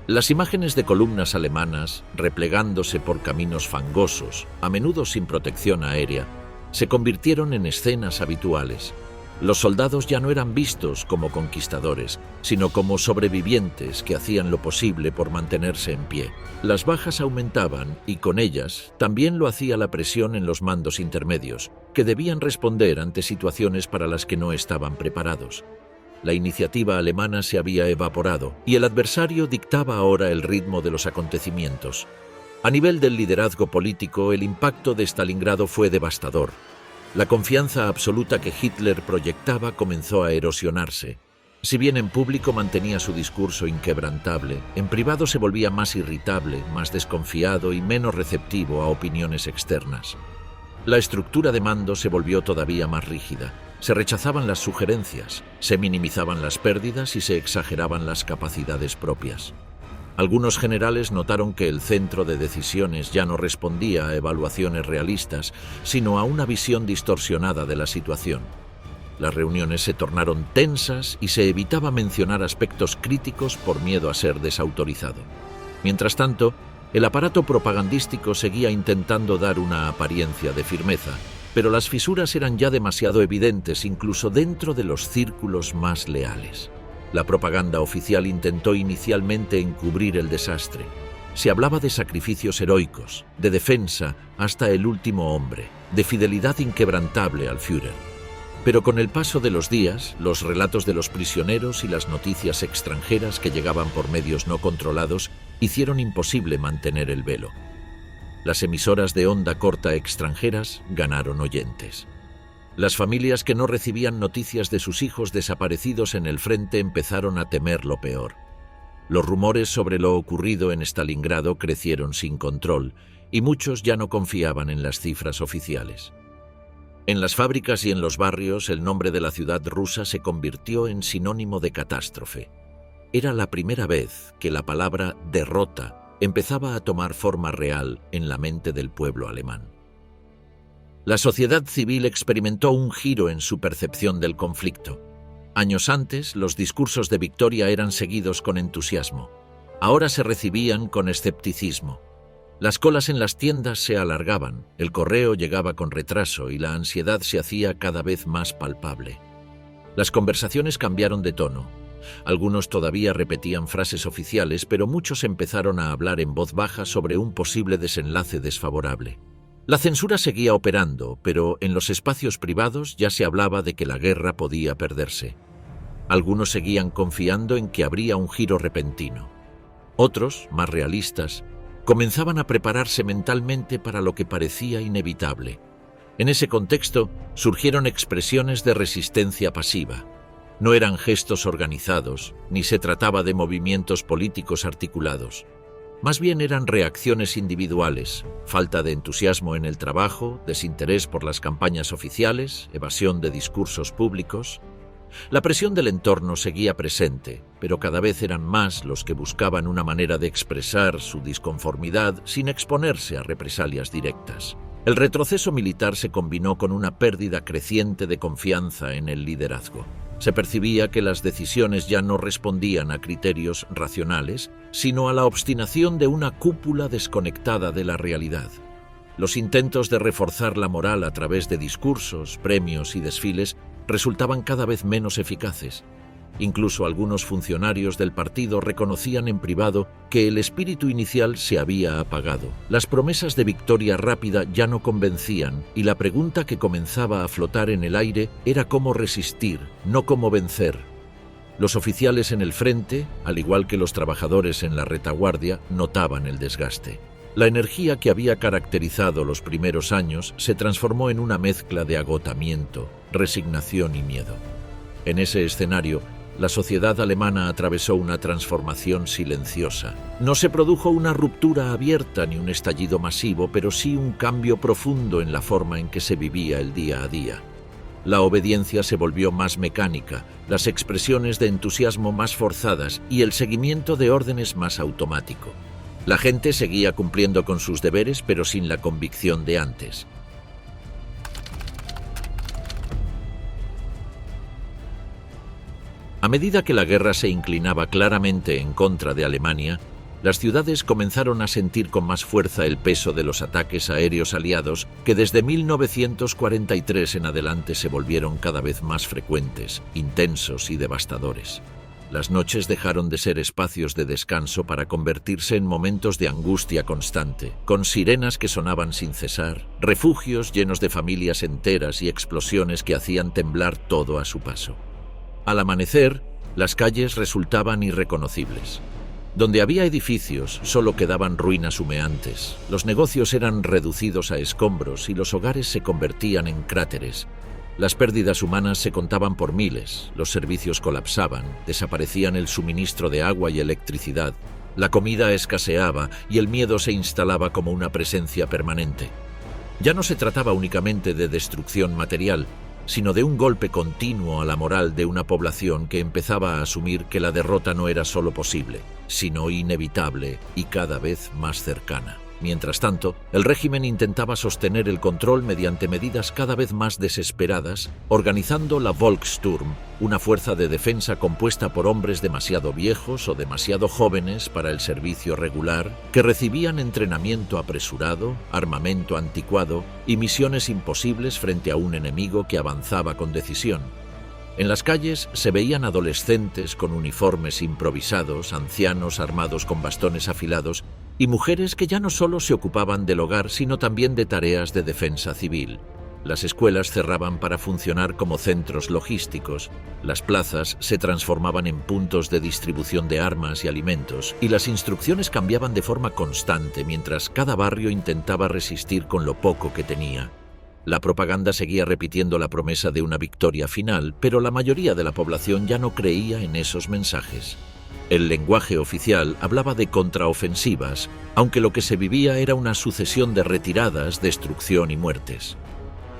Las imágenes de columnas alemanas, replegándose por caminos fangosos, a menudo sin protección aérea, se convirtieron en escenas habituales. Los soldados ya no eran vistos como conquistadores, sino como sobrevivientes que hacían lo posible por mantenerse en pie. Las bajas aumentaban y con ellas también lo hacía la presión en los mandos intermedios, que debían responder ante situaciones para las que no estaban preparados. La iniciativa alemana se había evaporado y el adversario dictaba ahora el ritmo de los acontecimientos. A nivel del liderazgo político, el impacto de Stalingrado fue devastador. La confianza absoluta que Hitler proyectaba comenzó a erosionarse. Si bien en público mantenía su discurso inquebrantable, en privado se volvía más irritable, más desconfiado y menos receptivo a opiniones externas. La estructura de mando se volvió todavía más rígida. Se rechazaban las sugerencias, se minimizaban las pérdidas y se exageraban las capacidades propias. Algunos generales notaron que el centro de decisiones ya no respondía a evaluaciones realistas, sino a una visión distorsionada de la situación. Las reuniones se tornaron tensas y se evitaba mencionar aspectos críticos por miedo a ser desautorizado. Mientras tanto, el aparato propagandístico seguía intentando dar una apariencia de firmeza, pero las fisuras eran ya demasiado evidentes incluso dentro de los círculos más leales. La propaganda oficial intentó inicialmente encubrir el desastre. Se hablaba de sacrificios heroicos, de defensa hasta el último hombre, de fidelidad inquebrantable al Führer. Pero con el paso de los días, los relatos de los prisioneros y las noticias extranjeras que llegaban por medios no controlados hicieron imposible mantener el velo. Las emisoras de onda corta extranjeras ganaron oyentes. Las familias que no recibían noticias de sus hijos desaparecidos en el frente empezaron a temer lo peor. Los rumores sobre lo ocurrido en Stalingrado crecieron sin control y muchos ya no confiaban en las cifras oficiales. En las fábricas y en los barrios, el nombre de la ciudad rusa se convirtió en sinónimo de catástrofe. Era la primera vez que la palabra derrota empezaba a tomar forma real en la mente del pueblo alemán. La sociedad civil experimentó un giro en su percepción del conflicto. Años antes, los discursos de victoria eran seguidos con entusiasmo. Ahora se recibían con escepticismo. Las colas en las tiendas se alargaban, el correo llegaba con retraso y la ansiedad se hacía cada vez más palpable. Las conversaciones cambiaron de tono. Algunos todavía repetían frases oficiales, pero muchos empezaron a hablar en voz baja sobre un posible desenlace desfavorable. La censura seguía operando, pero en los espacios privados ya se hablaba de que la guerra podía perderse. Algunos seguían confiando en que habría un giro repentino. Otros, más realistas, comenzaban a prepararse mentalmente para lo que parecía inevitable. En ese contexto surgieron expresiones de resistencia pasiva. No eran gestos organizados, ni se trataba de movimientos políticos articulados. Más bien eran reacciones individuales, falta de entusiasmo en el trabajo, desinterés por las campañas oficiales, evasión de discursos públicos. La presión del entorno seguía presente, pero cada vez eran más los que buscaban una manera de expresar su disconformidad sin exponerse a represalias directas. El retroceso militar se combinó con una pérdida creciente de confianza en el liderazgo. Se percibía que las decisiones ya no respondían a criterios racionales, sino a la obstinación de una cúpula desconectada de la realidad. Los intentos de reforzar la moral a través de discursos, premios y desfiles resultaban cada vez menos eficaces. Incluso algunos funcionarios del partido reconocían en privado que el espíritu inicial se había apagado. Las promesas de victoria rápida ya no convencían y la pregunta que comenzaba a flotar en el aire era cómo resistir, no cómo vencer. Los oficiales en el frente, al igual que los trabajadores en la retaguardia, notaban el desgaste. La energía que había caracterizado los primeros años se transformó en una mezcla de agotamiento, resignación y miedo. En ese escenario, la sociedad alemana atravesó una transformación silenciosa. No se produjo una ruptura abierta ni un estallido masivo, pero sí un cambio profundo en la forma en que se vivía el día a día. La obediencia se volvió más mecánica, las expresiones de entusiasmo más forzadas y el seguimiento de órdenes más automático. La gente seguía cumpliendo con sus deberes, pero sin la convicción de antes. A medida que la guerra se inclinaba claramente en contra de Alemania, las ciudades comenzaron a sentir con más fuerza el peso de los ataques aéreos aliados que desde 1943 en adelante se volvieron cada vez más frecuentes, intensos y devastadores. Las noches dejaron de ser espacios de descanso para convertirse en momentos de angustia constante, con sirenas que sonaban sin cesar, refugios llenos de familias enteras y explosiones que hacían temblar todo a su paso. Al amanecer, las calles resultaban irreconocibles. Donde había edificios, solo quedaban ruinas humeantes. Los negocios eran reducidos a escombros y los hogares se convertían en cráteres. Las pérdidas humanas se contaban por miles, los servicios colapsaban, desaparecían el suministro de agua y electricidad, la comida escaseaba y el miedo se instalaba como una presencia permanente. Ya no se trataba únicamente de destrucción material, sino de un golpe continuo a la moral de una población que empezaba a asumir que la derrota no era solo posible, sino inevitable y cada vez más cercana. Mientras tanto, el régimen intentaba sostener el control mediante medidas cada vez más desesperadas, organizando la Volkssturm, una fuerza de defensa compuesta por hombres demasiado viejos o demasiado jóvenes para el servicio regular, que recibían entrenamiento apresurado, armamento anticuado y misiones imposibles frente a un enemigo que avanzaba con decisión. En las calles se veían adolescentes con uniformes improvisados, ancianos armados con bastones afilados y mujeres que ya no solo se ocupaban del hogar, sino también de tareas de defensa civil. Las escuelas cerraban para funcionar como centros logísticos, las plazas se transformaban en puntos de distribución de armas y alimentos, y las instrucciones cambiaban de forma constante mientras cada barrio intentaba resistir con lo poco que tenía. La propaganda seguía repitiendo la promesa de una victoria final, pero la mayoría de la población ya no creía en esos mensajes. El lenguaje oficial hablaba de contraofensivas, aunque lo que se vivía era una sucesión de retiradas, destrucción y muertes.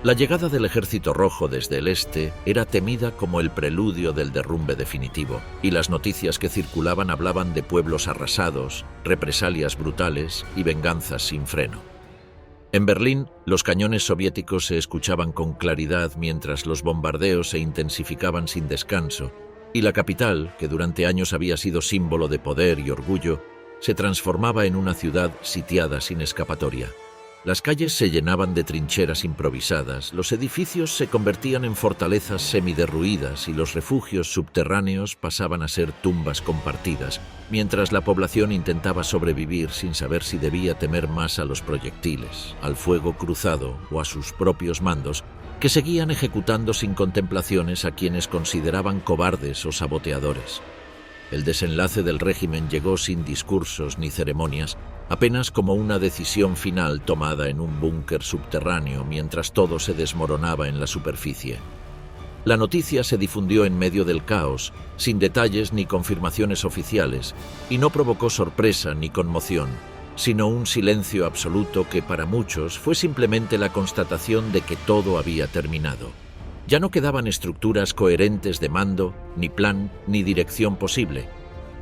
La llegada del Ejército Rojo desde el este era temida como el preludio del derrumbe definitivo, y las noticias que circulaban hablaban de pueblos arrasados, represalias brutales y venganzas sin freno. En Berlín, los cañones soviéticos se escuchaban con claridad mientras los bombardeos se intensificaban sin descanso, y la capital, que durante años había sido símbolo de poder y orgullo, se transformaba en una ciudad sitiada sin escapatoria. Las calles se llenaban de trincheras improvisadas, los edificios se convertían en fortalezas semiderruidas y los refugios subterráneos pasaban a ser tumbas compartidas, mientras la población intentaba sobrevivir sin saber si debía temer más a los proyectiles, al fuego cruzado o a sus propios mandos, que seguían ejecutando sin contemplaciones a quienes consideraban cobardes o saboteadores. El desenlace del régimen llegó sin discursos ni ceremonias, apenas como una decisión final tomada en un búnker subterráneo mientras todo se desmoronaba en la superficie. La noticia se difundió en medio del caos, sin detalles ni confirmaciones oficiales, y no provocó sorpresa ni conmoción, sino un silencio absoluto que para muchos fue simplemente la constatación de que todo había terminado. Ya no quedaban estructuras coherentes de mando, ni plan, ni dirección posible,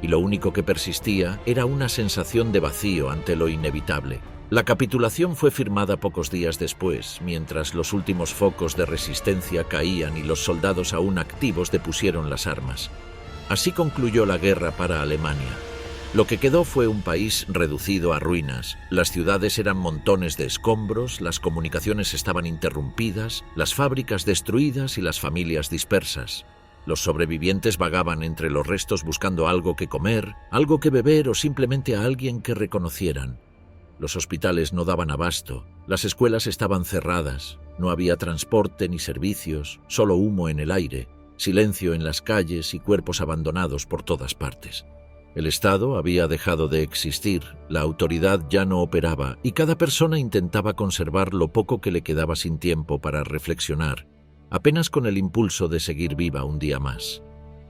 y lo único que persistía era una sensación de vacío ante lo inevitable. La capitulación fue firmada pocos días después, mientras los últimos focos de resistencia caían y los soldados aún activos depusieron las armas. Así concluyó la guerra para Alemania. Lo que quedó fue un país reducido a ruinas. Las ciudades eran montones de escombros, las comunicaciones estaban interrumpidas, las fábricas destruidas y las familias dispersas. Los sobrevivientes vagaban entre los restos buscando algo que comer, algo que beber o simplemente a alguien que reconocieran. Los hospitales no daban abasto, las escuelas estaban cerradas, no había transporte ni servicios, solo humo en el aire, silencio en las calles y cuerpos abandonados por todas partes. El Estado había dejado de existir, la autoridad ya no operaba y cada persona intentaba conservar lo poco que le quedaba sin tiempo para reflexionar, apenas con el impulso de seguir viva un día más.